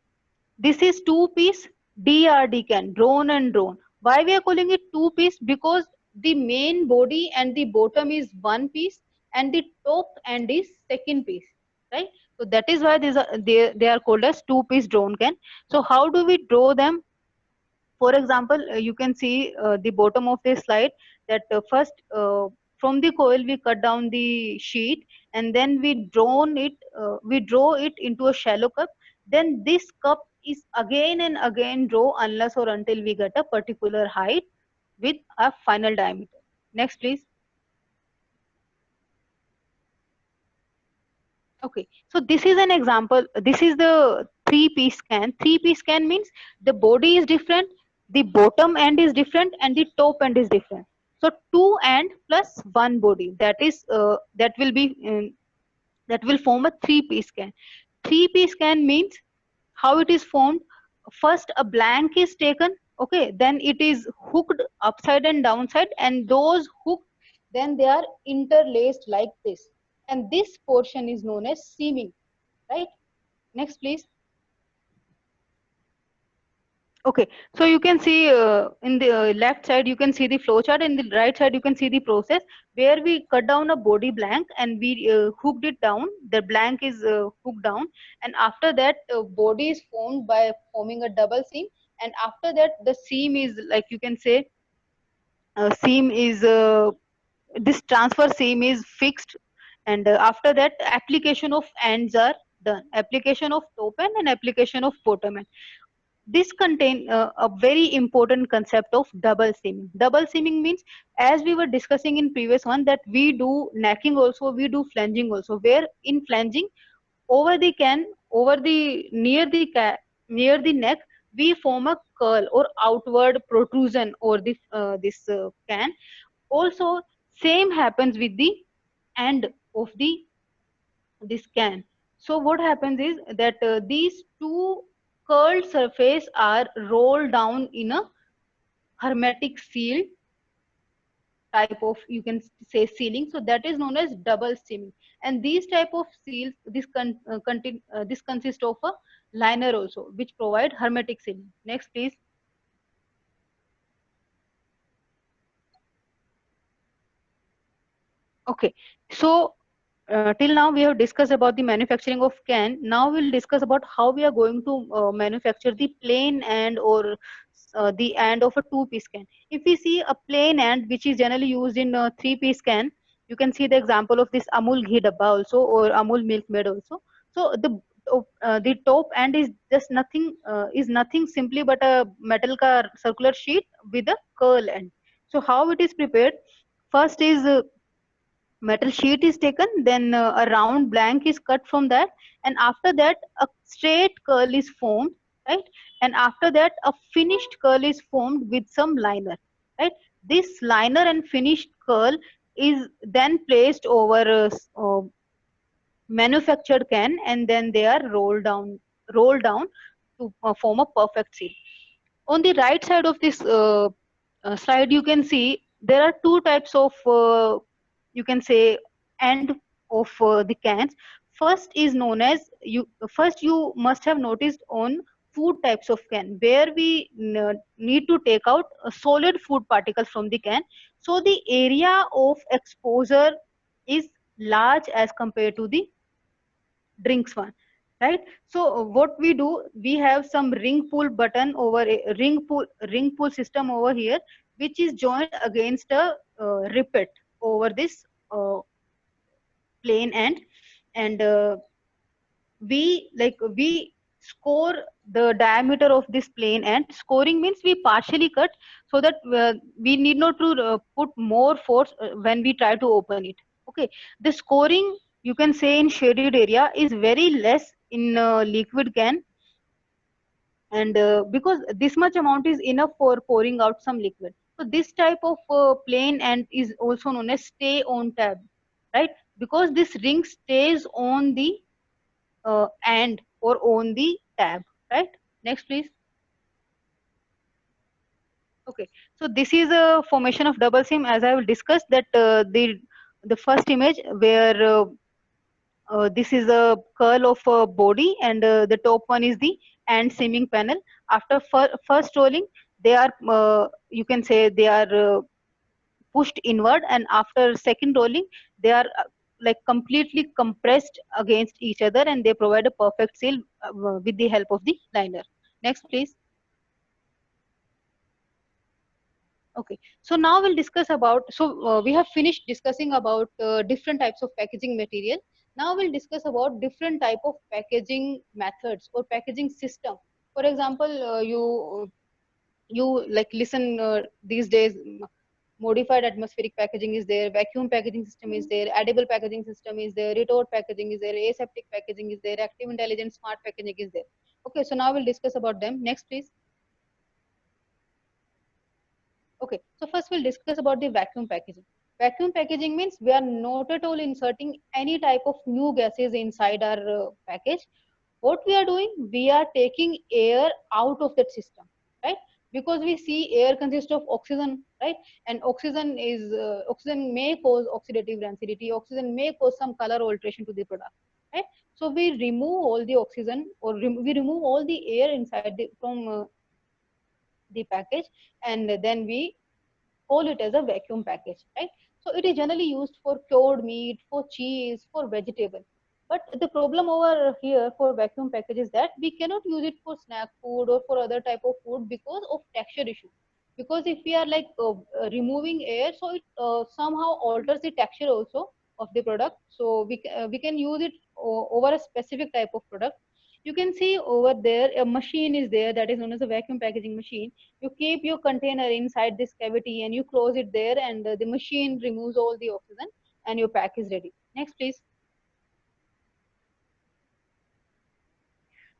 this is two-piece DRD can, drawn and drawn. Why we are calling it two-piece? Because the main body and the bottom is one piece, and the top end is second piece, right? So that is why they are called as two-piece drawn can. So how do we draw them? For example, you can see the bottom of this slide, that first from the coil we cut down the sheet, and then we draw it into a shallow cup. Then this cup is again and again draw unless or until we get a particular height with a final diameter. Next, please. Okay, so this is an example. This is the three-piece can. Three-piece can means the body is different, the bottom end is different, and the top end is different. So two end plus one body. That will form a three-piece can. Three-piece can means how it is formed. First, a blank is taken. Okay, then it is hooked upside and downside, and those hooked, then they are interlaced like this, and this portion is known as seaming, right? Next, please. Okay, so you can see in the left side you can see the flow chart, in the right side you can see the process where we cut down a body blank and we hooked it down. The blank is hooked down, and after that body is formed by forming a double seam, and after that the seam is, like you can say, seam is this transfer seam is fixed, and after that application of ends are done, application of top end and application of bottom end. This contain a very important concept of double seaming. Double seaming means, as we were discussing in previous one, that we do necking also, we do flanging also, where in flanging, over the can, over the near the neck, we form a curl or outward protrusion over the this can. Also same happens with the end of the this can. So what happens is that these two curled surface are rolled down in a hermetic seal type of, you can say, sealing. So that is known as double seaming. And these type of seals, this consists of a liner also, which provide hermetic sealing. Next, please. Okay, so till now we have discussed about the manufacturing of can. Now we'll discuss about how we are going to manufacture the plain and or the end of a two-piece can. If we see a plain end, which is generally used in a three-piece can, you can see the example of this Amul ghee dabba also, or Amul milk maid also. So the top end is nothing simply but a metal ka circular sheet with a curl end. So how it is prepared? First is metal sheet is taken, then a round blank is cut from that, and after that a straight curl is formed, right? And after that a finished curl is formed with some liner, right? This liner and finished curl is then placed over a manufactured can, and then they are rolled down to form a perfect seal. On the right side of this slide, you can see there are two types of you can say end of the cans. First is known as first you must have noticed on food types of can, where we need to take out solid food particles from the can, so the area of exposure is large as compared to the drinks one, right? So what we do, we have some ring pull system over here, which is joined against a ripet over this uh, plane end, and we score the diameter of this plane end. Scoring means we partially cut, so that we need not to put more force when we try to open it. Okay, the scoring, you can say, in shaded area is very less in liquid can, and because this much amount is enough for pouring out some liquid. So this type of plane end is also known as stay on tab, right? Because this ring stays on the and or on the tab, right? Next, please. Okay, so this is a formation of double seam, as I will discuss that the first image where this is a curl of a body, and the top one is the end seaming panel. After first rolling, they are you can say they are pushed inward, and after second rolling, they are like completely compressed against each other, and they provide a perfect seal with the help of the liner. Next, please. Okay, so now we'll discuss about, we have finished discussing about different types of packaging material. Now we'll discuss about different type of packaging methods or packaging system. For example, you like listen these days, modified atmospheric packaging is there, vacuum packaging system is there, edible packaging system is there, retort packaging is there, aseptic packaging is there, active intelligent smart packaging is there. Okay, so now we'll discuss about them. Next, please. Okay, so first we'll discuss about the vacuum packaging. Vacuum packaging means we are not at all inserting any type of new gases inside our package. What we are doing, we are taking air out of that system, right? Because we see air consists of oxygen, right? And oxygen may cause oxidative rancidity, oxygen may cause some color alteration to the product, right? So we remove all the oxygen, or we remove all the air inside from the package, and then we call it as a vacuum package, right? So it is generally used for cured meat, for cheese, for vegetable. But the problem over here for vacuum package is that we cannot use it for snack food or for other type of food because of texture issue. Because if we are like removing air, so it somehow alters the texture also of the product. So we can use it over a specific type of product. You can see over there a machine is there that is known as a vacuum packaging machine. You keep your container inside this cavity and you close it there, and the machine removes all the oxygen and your pack is ready. Next, please.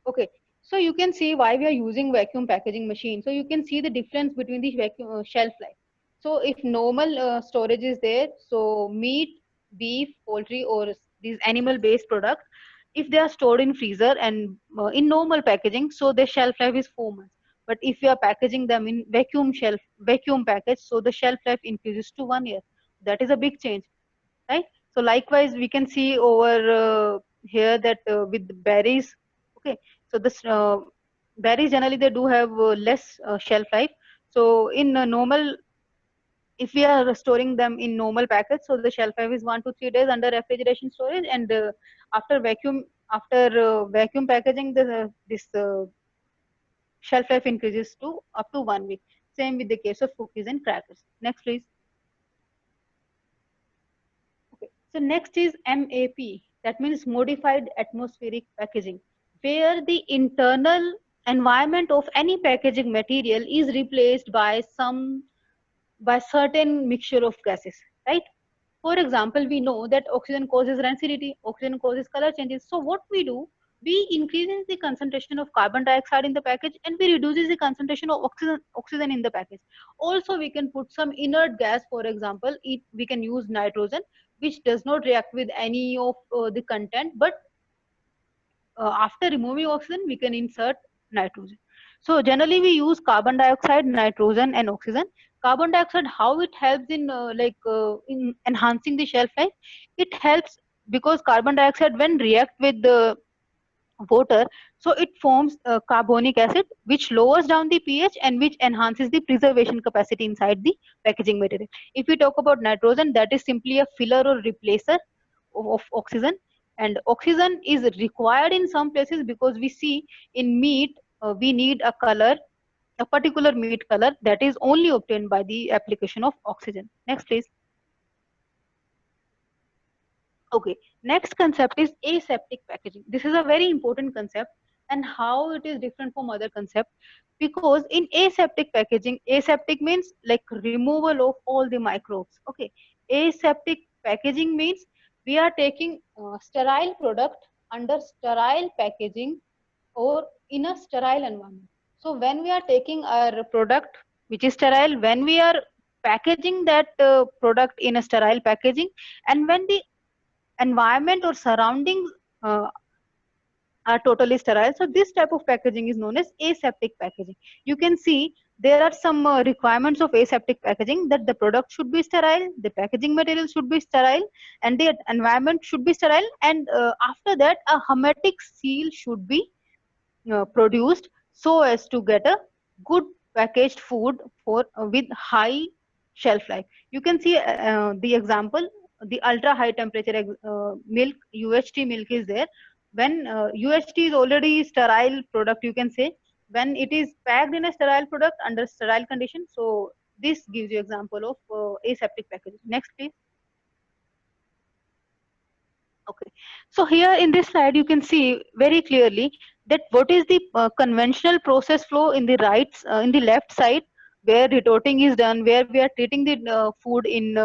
Okay, so you can see why we are using vacuum packaging machine. So you can see the difference between the vacuum shelf life. So if normal storage is there, so meat, beef, poultry, or these animal based products, if they are stored in freezer and in normal packaging, so the shelf life is 4 months. But if you are packaging them in vacuum package, so the shelf life increases to 1 year. That is a big change, right? So likewise, we can see over here that with berries, okay, so this berries generally they do have less shelf life. So in normal, if we are storing them in normal packets, so the shelf life is 1 to 3 days under refrigeration storage, and after vacuum packaging, this shelf life increases to up to 1 week. Same with the case of cookies and crackers. Next, please. Okay. So next is MAP, that means modified atmospheric packaging, where the internal environment of any packaging material is replaced by certain mixture of gases, right? For example, we know that oxygen causes rancidity, oxygen causes color changes. So what we do, we increases the concentration of carbon dioxide in the package and we reduces the concentration of oxygen in the package. Also, we can put some inert gas, for example, we can use nitrogen, which does not react with any of the content, but after removing oxygen, we can insert nitrogen. So generally we use carbon dioxide, nitrogen and oxygen. Carbon dioxide, how it helps in in enhancing the shelf life? It helps because carbon dioxide when react with the water, so it forms carbonic acid, which lowers down the pH and which enhances the preservation capacity inside the packaging material. If we talk about nitrogen, that is simply a filler or replacer of oxygen, and oxygen is required in some places because we see in meat we need a color, a particular meat color, that is only obtained by the application of oxygen. Next, please. Okay, next concept is aseptic packaging. This is a very important concept, and how it is different from other concept, because in aseptic packaging, aseptic means like removal of all the microbes. Okay, aseptic packaging means we are taking sterile product under sterile packaging or in a sterile environment. So when we are taking our product which is sterile, when we are packaging that product in a sterile packaging, and when the environment or surroundings uh, are totally sterile. So this type of packaging is known as aseptic packaging. You can see there are some requirements of aseptic packaging, that the product should be sterile, the packaging material should be sterile, and the environment should be sterile. And after that, a hermetic seal should be produced so as to get a good packaged food for with high shelf life. You can see the example, the ultra high temperature milk, UHT milk is there. When UHT is already sterile product, you can say, when it is packed in a sterile product under sterile condition. So this gives you example of aseptic packaging. Next, please. Okay, so here in this slide, you can see very clearly that what is the conventional process flow in the in the left side, where retorting is done, where we are treating the food in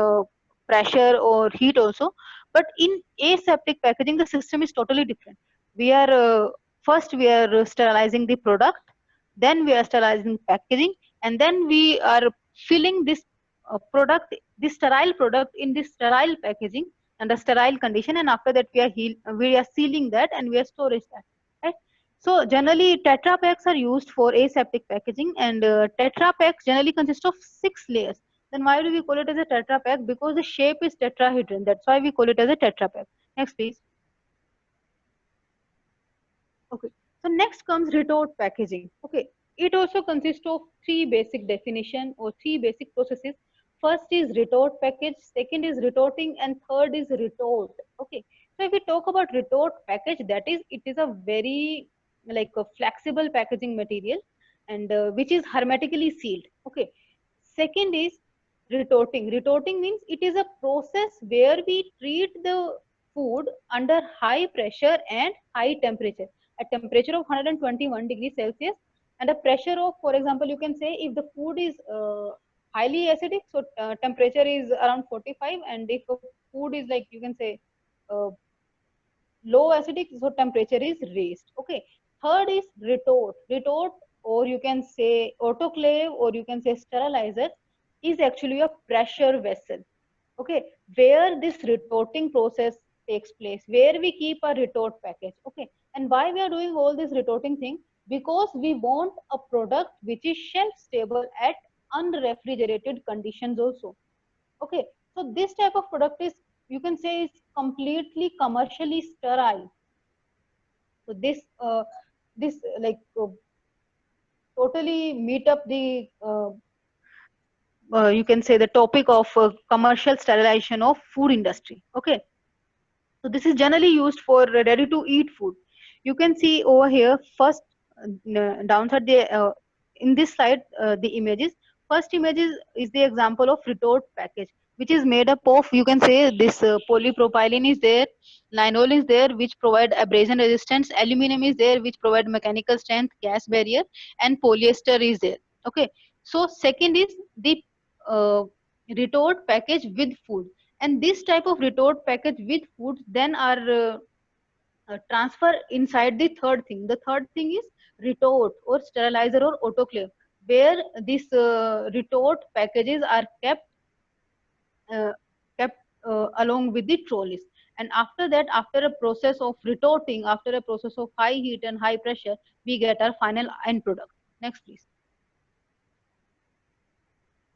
pressure or heat also. But in aseptic packaging, the system is totally different. We are first we are sterilizing the product, then we are sterilizing packaging, and then we are filling this product, this sterile product in this sterile packaging under sterile condition, and after that we are sealing that and we are storage that, right? So generally tetra packs are used for aseptic packaging, and tetra packs generally consist of 6 layers. Then why do we call it as a tetra pack? Because the shape is tetrahedron, that's why we call it as a tetra pack. Next, please. Okay, so next comes retort packaging. Okay, it also consists of 3 basic definition or 3 basic processes. First is retort package, second is retorting, and third is retort. Okay, so if we talk about retort package, that is, it is a very like a flexible packaging material, and which is hermetically sealed. Okay, second is retorting. Retorting means it is a process where we treat the food under high pressure and high temperature, a temperature of 121 degrees Celsius and a pressure of, for example, you can say if the food is highly acidic, so temperature is around 45, and if a food is like, you can say, uh, low acidic, so temperature is raised. Okay, third is retort. Retort, or you can say autoclave, or you can say sterilizer, is actually a pressure vessel. Okay, where this retorting process takes place, where we keep a retort package. Okay, and why we are doing all this retorting thing? Because we want a product which is shelf stable at unrefrigerated conditions also. Okay, so this type of product is, you can say, is completely commercially sterile. So this totally meet up the you can say the topic of commercial sterilization of food industry. Okay, so this is generally used for ready to eat food. You can see over here, first downside the in this slide the images. First image is the example of retort package, which is made up of, you can say, this polypropylene is there, linol is there, which provide abrasion resistance, aluminum is there, which provide mechanical strength, gas barrier, and polyester is there. Okay, so second is the uh, retort package with food, and this type of retort package with food then are transfer inside the third thing. The third thing is retort or sterilizer or autoclave, where these retort packages are uh, kept along with the trolleys. And after that, after a process of retorting, after a process of high heat and high pressure, we get our final end product. Next, please.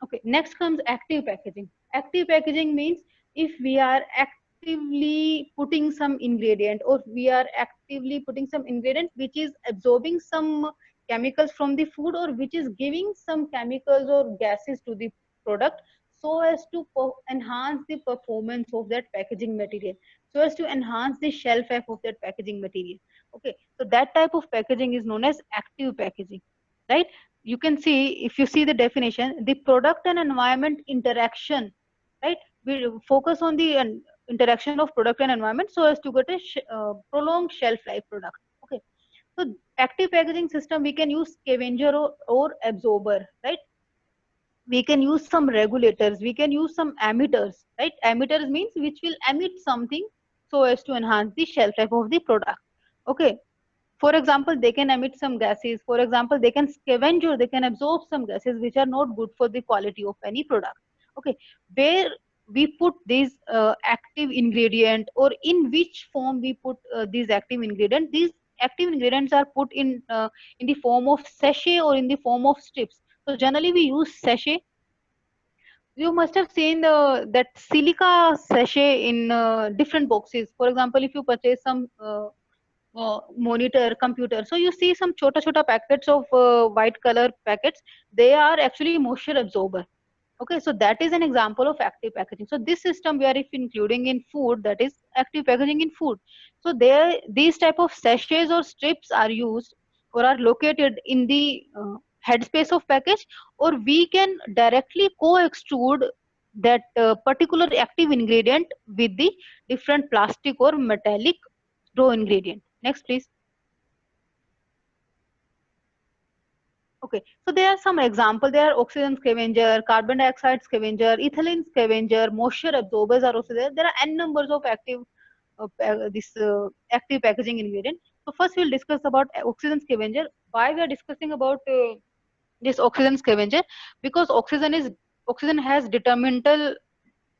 Okay, next comes active packaging. Active packaging means if we are actively putting some ingredient, or we are actively putting some ingredient which is absorbing some chemicals from the food, or which is giving some chemicals or gases to the product, so as to enhance the performance of that packaging material, so as to enhance the shelf life of that packaging material. Okay, so that type of packaging is known as active packaging, right? You can see, if you see the definition, the product and environment interaction, right? We focus on the interaction of product and environment so as to get a prolonged shelf life product. Okay, so active packaging system, we can use scavenger or absorber, right? We can use some regulators, we can use some emitters, right? Emitters means which will emit something so as to enhance the shelf life of the product. Okay, for example, they can emit some gases. For example, they can scavenge or they can absorb some gases which are not good for the quality of any product. Okay, where we put these active ingredient, or in which form we put these active ingredient, these active ingredients are put in the form of sachet or in the form of strips. So generally we use sachet. You must have seen that silica sachet in different boxes. For example, if you purchase some monitor computer, so you see some chota packets of white color packets, they are actually moisture absorber. Okay, so that is an example of active packaging. So this system we are if including in food, that is active packaging in food. So there these type of sachets or strips are used or are located in the headspace of package, or we can directly co-extrude that particular active ingredient with the different plastic or metallic raw ingredient. Next, please. Okay, so there are some examples. There are oxygen scavenger, carbon dioxide scavenger, ethylene scavenger, moisture absorbers are also there. There are n numbers of active active packaging ingredient. So first we'll discuss about oxygen scavenger. Why we are discussing about this oxygen scavenger? Because oxygen has detrimental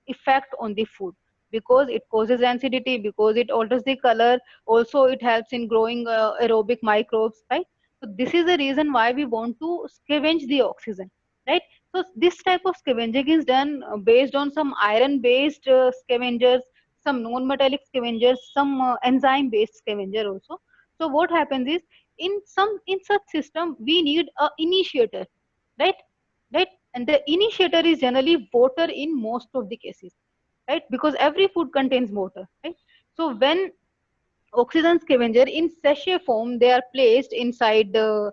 effect on the food, because it causes acidity, because it alters the color, also it helps in growing aerobic microbes, right? So this is the reason why we want to scavenge the oxygen, right? So this type of scavenging is done based on some iron based scavengers, some non metallic scavengers, some enzyme based scavenger also. So what happens is, in such system we need a initiator, right? Right, and the initiator is generally water in most of the cases, right? Because every food contains water, right? So when oxygen scavenger in sachet form, they are placed inside the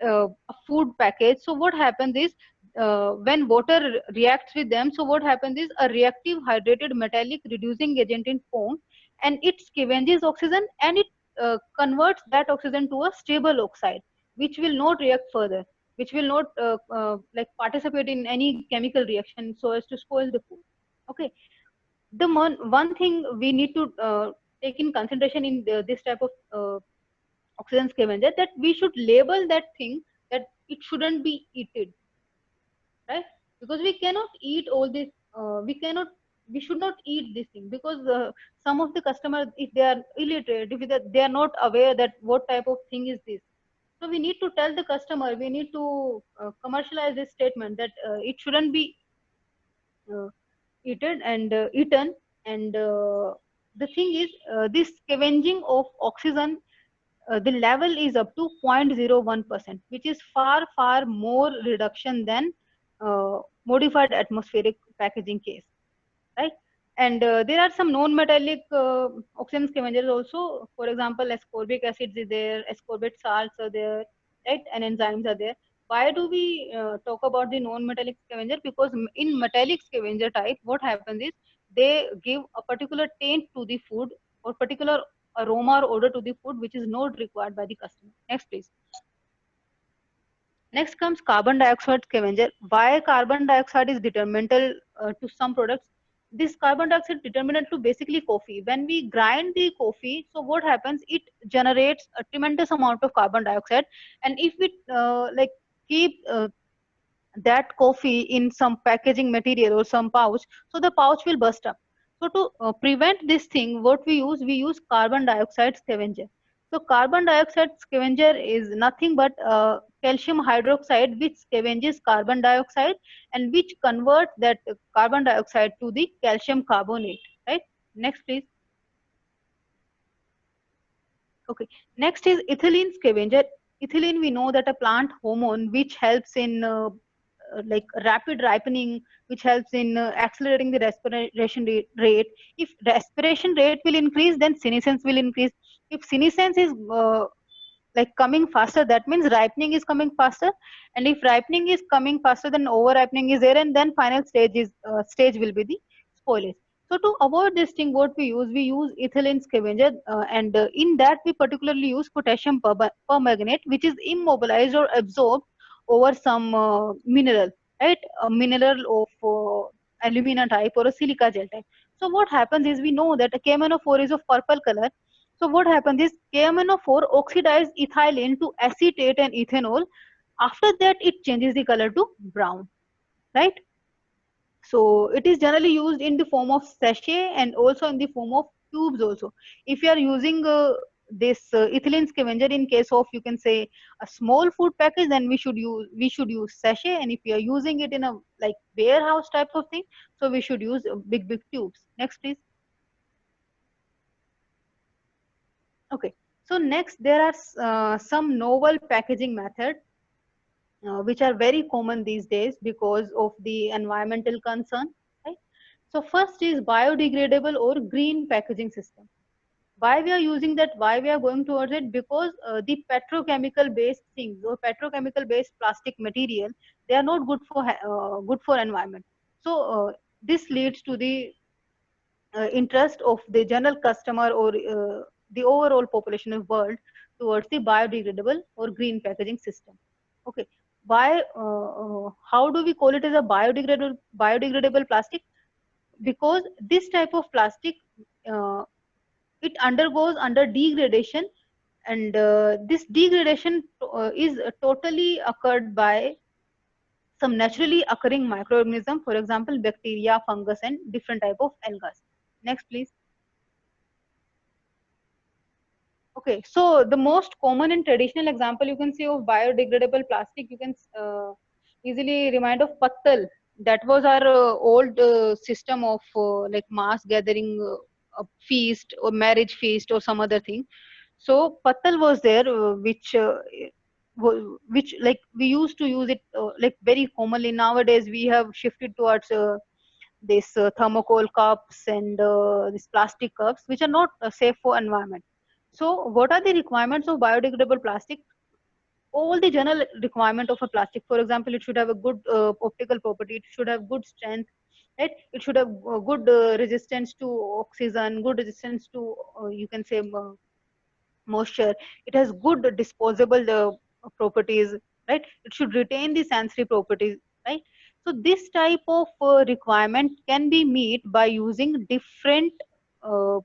a food package. So what happens is, when water reacts with them, so what happens is a reactive hydrated metallic reducing agent in form, and it scavenges oxygen, and it converts that oxygen to a stable oxide, which will not react further, which will not like participate in any chemical reaction so as to spoil the food. Okay, one thing we need to take in consideration in this type of oxygen scavenger, that we should label that thing, that it shouldn't be eaten, right? Because we cannot eat all this, we should not eat this thing, because some of the customers, if they are illiterate, if they are not aware that what type of thing is this, so we need to tell the customer, we need to commercialize this statement that it shouldn't be uh, eaten. And the thing is, this scavenging of oxygen, the level is up to 0.01%, which is far more reduction than modified atmospheric packaging case, right? And there are some non-metallic oxygen scavengers also. For example, ascorbic acids is there, ascorbate salts are there, right? And enzymes are there. Why do we talk about the non-metallic scavenger? Because in metallic scavenger type, what happens is they give a particular taint to the food or particular aroma or odor to the food, which is not required by the customer. Next, please. Next comes carbon dioxide scavenger. Why carbon dioxide is detrimental to some products? This carbon dioxide determinant to basically coffee. When we grind the coffee, so what happens? It generates a tremendous amount of carbon dioxide, and if we like keep that coffee in some packaging material or some pouch, so the pouch will burst up. So to prevent this thing, what we use carbon dioxide scavenger. So carbon dioxide scavenger is nothing but calcium hydroxide, which scavenges carbon dioxide and which converts that carbon dioxide to the calcium carbonate, right? Next, please. Okay. Next is ethylene scavenger. Ethylene, we know that a plant hormone which helps in like rapid ripening, which helps in accelerating the respiration rate. If respiration rate will increase, then senescence will increase. If senescence is like coming faster, that means ripening is coming faster. And if ripening is coming faster, then over ripening is there, and then final stage will be the spoilage. So to avoid this thing, what we use ethylene scavenger, and in that we particularly use potassium permanganate, which is immobilized or absorbed over some mineral, right? A mineral of alumina type or a silica gel type. So what happens is, we know that a KMNO4 is of purple color. So what happens is KMNO4 oxidizes ethylene to acetate and ethanol. After that, it changes the color to brown, right? So it is generally used in the form of sachet and also in the form of tubes also. If you are using this ethylene scavenger in case of, you can say, a small food package, then we should use sachet. And if you are using it in a like warehouse type of thing, so we should use big tubes. Next, please. Okay. So next, there are some novel packaging methods which are very common these days because of the environmental concern, right? So first is biodegradable or green packaging system. Why we are using that? Why we are going towards it? Because the petrochemical based things or petrochemical based plastic material, they are not good for environment. So this leads to the interest of the general customer or the overall population of world towards the biodegradable or green packaging system. Okay. Why? How do we call it as a biodegradable plastic? Because this type of plastic, uh, it undergoes under degradation, and this degradation is totally occurred by some naturally occurring microorganism, for example bacteria, fungus, and different type of algae. Next, please. Okay, so the most common and traditional example you can see of biodegradable plastic, you can easily remind of pattal. That was our old system of like mass gathering, a feast or marriage feast or some other thing. So pattal was there, which like we used to use it like very commonly. Nowadays we have shifted towards this thermocol cups and these plastic cups, which are not safe for environment. So what are the requirements of biodegradable plastic? All the general requirement of a plastic, for example, it should have a good optical property, it should have good strength, right? It should have good resistance to oxygen, good resistance to you can say moisture. It has good disposable properties, right? It should retain the sensory properties, right? So this type of requirement can be met by using different uh,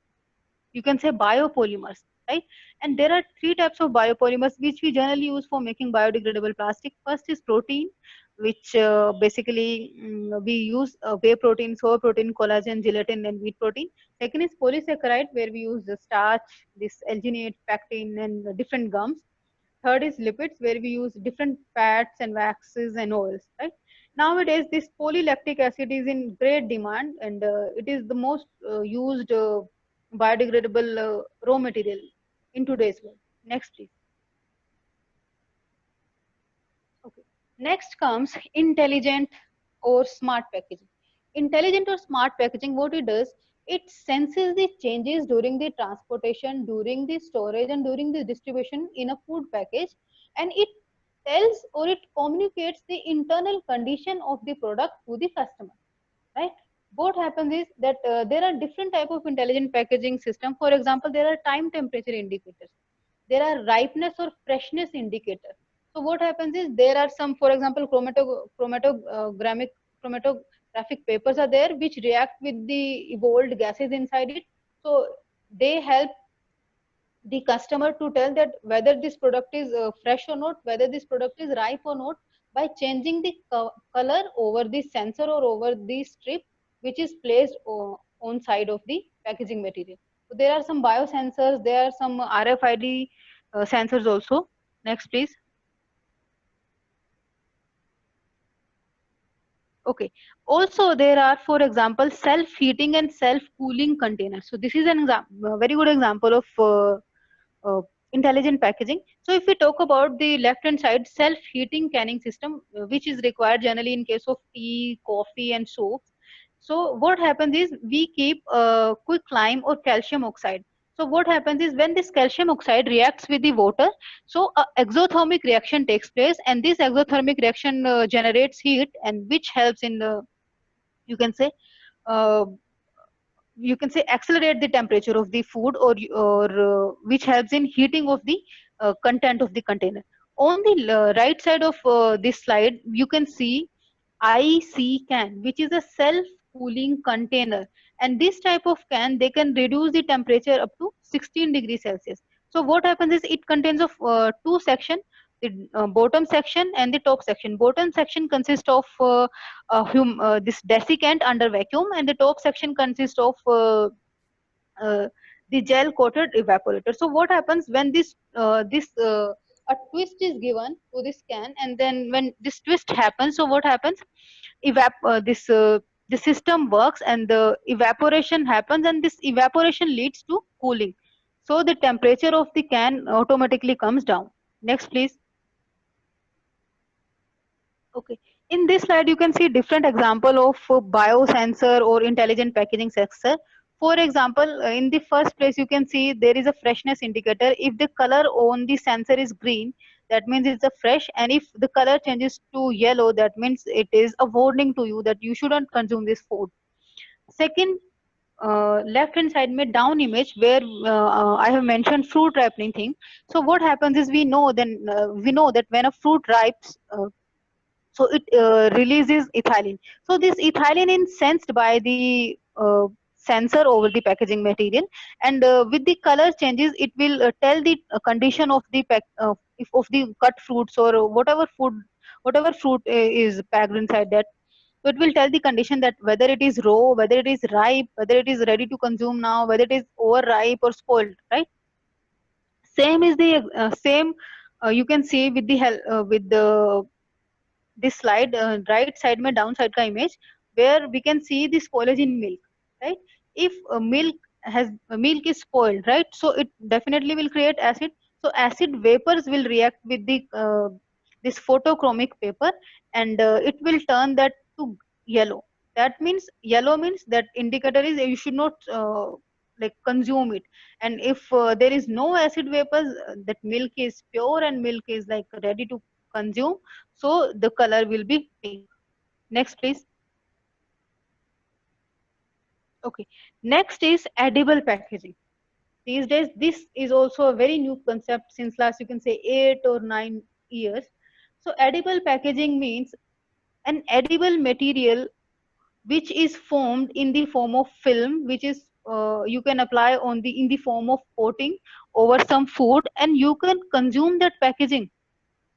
you can say biopolymers, right? And there are three types of biopolymers which we generally use for making biodegradable plastic. First is protein, which basically we use whey protein, soy protein, collagen, gelatin, and wheat protein. Second is polysaccharide, where we use the starch, this alginate, pectin, and different gums. Third is lipids, where we use different fats and waxes and oils, right? Nowadays this polylactic acid is in great demand, and it is the most used biodegradable raw material in today's world. Next, please. Okay. Next comes intelligent or smart packaging. Intelligent or smart packaging, what it does, it senses the changes during the transportation, during the storage, and during the distribution in a food package, and it tells or it communicates the internal condition of the product to the customer, right? What happens is that there are different type of intelligent packaging system. For example, there are time temperature indicators, there are ripeness or freshness indicators. So what happens is there are some, for example, chromatographic papers are there which react with the evolved gases inside it. So they help the customer to tell that whether this product is fresh or not, whether this product is ripe or not, by changing the color over the sensor or over the strip which is placed on side of the packaging material. So there are some biosensors, there are some RFID sensors also. Next, please. Okay. Also, there are, for example, self-heating and self-cooling containers. So this is an example, a very good example of intelligent packaging. So if we talk about the left hand side, self-heating canning system, which is required generally in case of tea, coffee, and soaps. So what happens is we keep quicklime or calcium oxide. So what happens is when this calcium oxide reacts with the water, so a exothermic reaction takes place, and this exothermic reaction generates heat, and which helps in the, you can say, uh, accelerate the temperature of the food, or which helps in heating of the content of the container. On the right side of this slide, you can see IC can, which is a self cooling container, and this type of can, they can reduce the temperature up to 16 degrees Celsius. So what happens is it contains of two section, the bottom section and the top section. Bottom section consists of this desiccant under vacuum, and the top section consists of uh, the gel coated evaporator. So what happens when a twist is given to this can, and then when this twist happens, so what happens, this the system works and the evaporation happens, and this evaporation leads to cooling, so the temperature of the can automatically comes down. Next, please. Okay. In this slide, you can see different example of biosensor or intelligent packaging sensor. For example, in the first place, you can see there is a freshness indicator. If the color on the sensor is green, that means it's a fresh. And if the color changes to yellow, that means it is a warning to you that you shouldn't consume this food. Second, left hand side में down image where I have mentioned fruit ripening thing. So what happens is we know that when a fruit ripes, so it releases ethylene. So this ethylene is sensed by the sensor over the packaging material, and with the color changes, it will tell the condition of the if of the cut fruits or whatever fruit is packed inside that. So it will tell the condition that whether it is raw, whether it is ripe, whether it is ready to consume now, whether it is overripe or spoiled, right? Same is the same you can see with the with the this slide, right side mein down side ka image, where we can see the spoilage in milk, right? If milk is spoiled, right, so it definitely will create acid. So acid vapors will react with the this photochromic paper, and it will turn that to yellow. That means yellow means that indicator is you should not like consume it. And if there is no acid vapors, that milk is pure and milk is like ready to consume, so the color will be pink. Next, please. Okay. Next is edible packaging. These days, this is also a very new concept since last, you can say, 8 or 9 years. So edible packaging means an edible material which is formed in the form of film, which is you can apply on the in the form of coating over some food, and you can consume that packaging.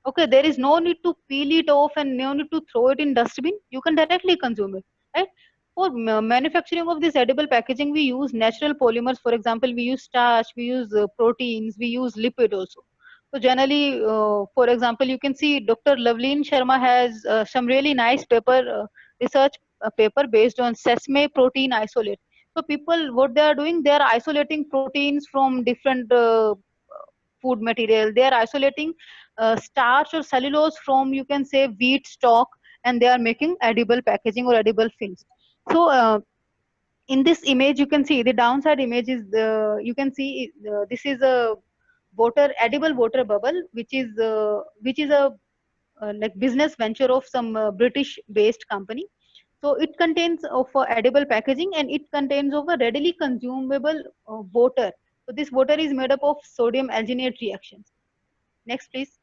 Okay, there is no need to peel it off and no need to throw it in dustbin. You can directly consume it, right? For manufacturing of this edible packaging, we use natural polymers. For example, we use starch, we use proteins, we use lipid also. So generally, for example, you can see Dr. Loveleen Sharma has some really nice research paper based on sesame protein isolate. So people, what they are doing, they are isolating proteins from different food material. They are isolating starch or cellulose from, you can say, wheat stock, and they are making edible packaging or edible films. So in this image, you can see the downside image is you can see this is a water edible water bubble, which is a like business venture of some British based company. So it contains of edible packaging, and it contains of a readily consumable water. So this water is made up of sodium alginate reactions. Next, please.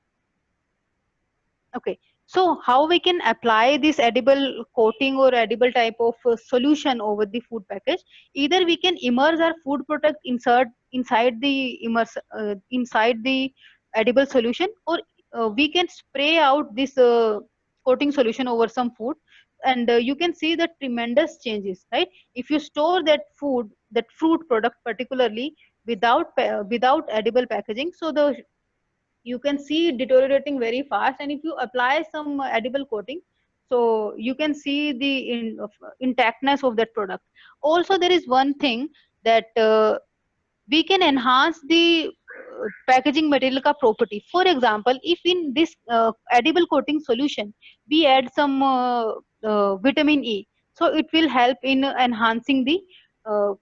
Okay, so how we can apply this edible coating or edible type of solution over the food package? Either we can immerse our food product inside the edible solution, or we can spray out this coating solution over some food, and you can see the tremendous changes, right? If you store that fruit product particularly without edible packaging, so the you can see it deteriorating very fast, and if you apply some edible coating, so you can see the intactness of that product. Also, there is one thing that we can enhance the packaging material ka property. For example, if in this edible coating solution we add some vitamin E, so it will help in enhancing the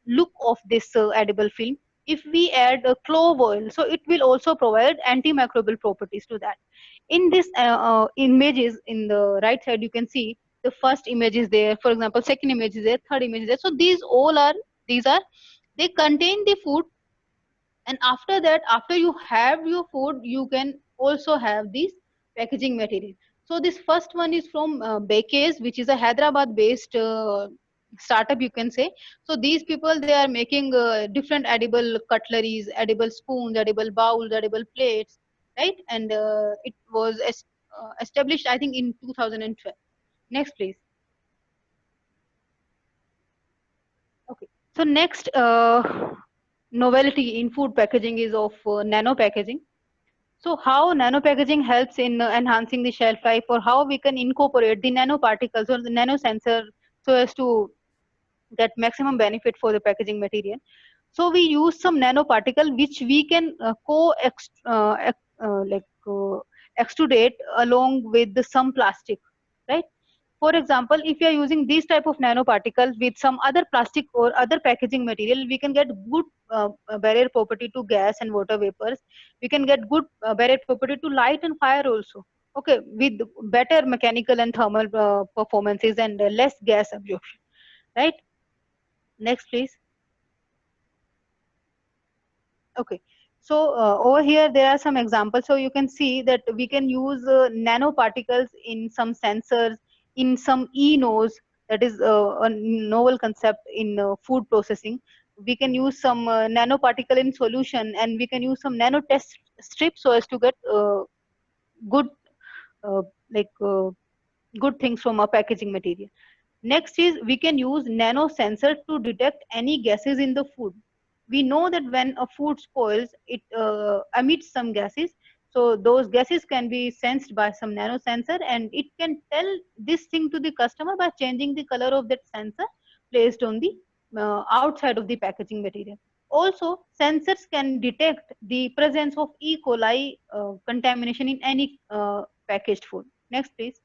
look of this edible film. If we add clove oil, so it will also provide antimicrobial properties to that. In this images in the right side, you can see the first image is there. For example, second image is there, third image is there. So these are they contain the food, and after that, after you have your food, you can also have this packaging material. So this first one is from Bakers, which is a Hyderabad based startup, you can say. So these people, they are making different edible cutleries, edible spoons, edible bowls, edible plates, right? And it was established, I think, in 2012. Next, please. Okay. So next novelty in food packaging is of nano packaging. So how nano packaging helps in enhancing the shelf life, or how we can incorporate the nanoparticles or the nano sensor so as to get maximum benefit for the packaging material. So we use some nanoparticle which we can extrudate along with some plastic, right? For example, if you are using these type of nanoparticles with some other plastic or other packaging material, we can get good barrier property to gas and water vapors. We can get good barrier property to light and fire also. Okay, with better mechanical and thermal performances and less gas absorption, right? Next, please. Okay, so over here there are some examples. So you can see that we can use nanoparticles in some sensors, in some e-nose, that is a novel concept in food processing. We can use some nanoparticle in solution, and we can use some nano test strips so as to get good uh, like good things from our packaging material. Next is we can use nano sensor to detect any gases in the food. We know that when a food spoils, it emits some gases. So those gases can be sensed by some nano sensor, and it can tell this thing to the customer by changing the color of that sensor placed on the outside of the packaging material. Also, sensors can detect the presence of E. coli contamination in any packaged food. Next, please.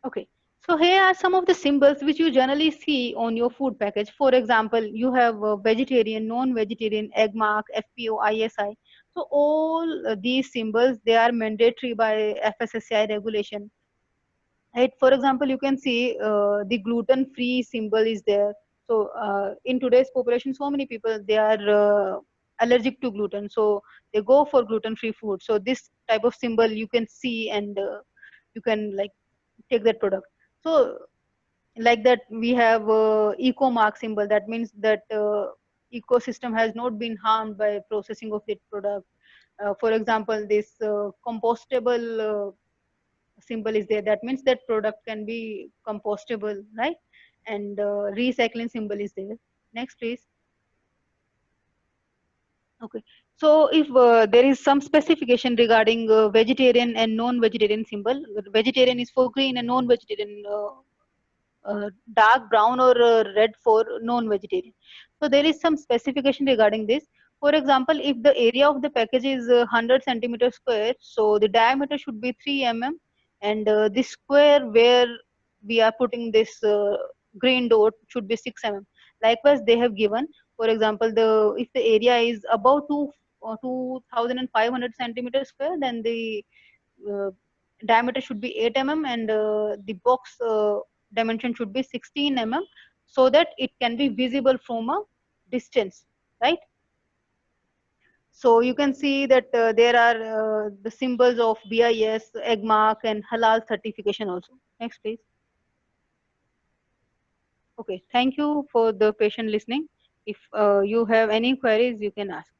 Okay, so here are some of the symbols which you generally see on your food package. For example, you have vegetarian, non-vegetarian, egg mark, FPO, ISI. So all these symbols, they are mandatory by FSSAI regulation. Right? For example, you can see the gluten-free symbol is there. So in today's population, so many people, they are allergic to gluten. So they go for gluten-free food. So this type of symbol you can see, and you can like take that product. So like that, we have eco mark symbol. That means that ecosystem has not been harmed by processing of that product. For example, this compostable symbol is there. That means that product can be compostable, right? And recycling symbol is there. Next, please. Okay, so if there is some specification regarding vegetarian and non-vegetarian symbol, vegetarian is for green and non-vegetarian dark brown or red for non-vegetarian. So there is some specification regarding this. For example, if the area of the package is 100 centimeter square, so the diameter should be 3 mm, and the square where we are putting this green dot should be 6 mm. Likewise, they have given, for example, the if the area is above 2,500 centimeters square, then the uh, diameter should be 8 mm, and the box dimension should be 16 mm, so that it can be visible from a distance, right? So you can see that there are the symbols of BIS, egg mark, and halal certification also. Next, please. Okay, thank you for the patient listening. If you have any queries, you can ask.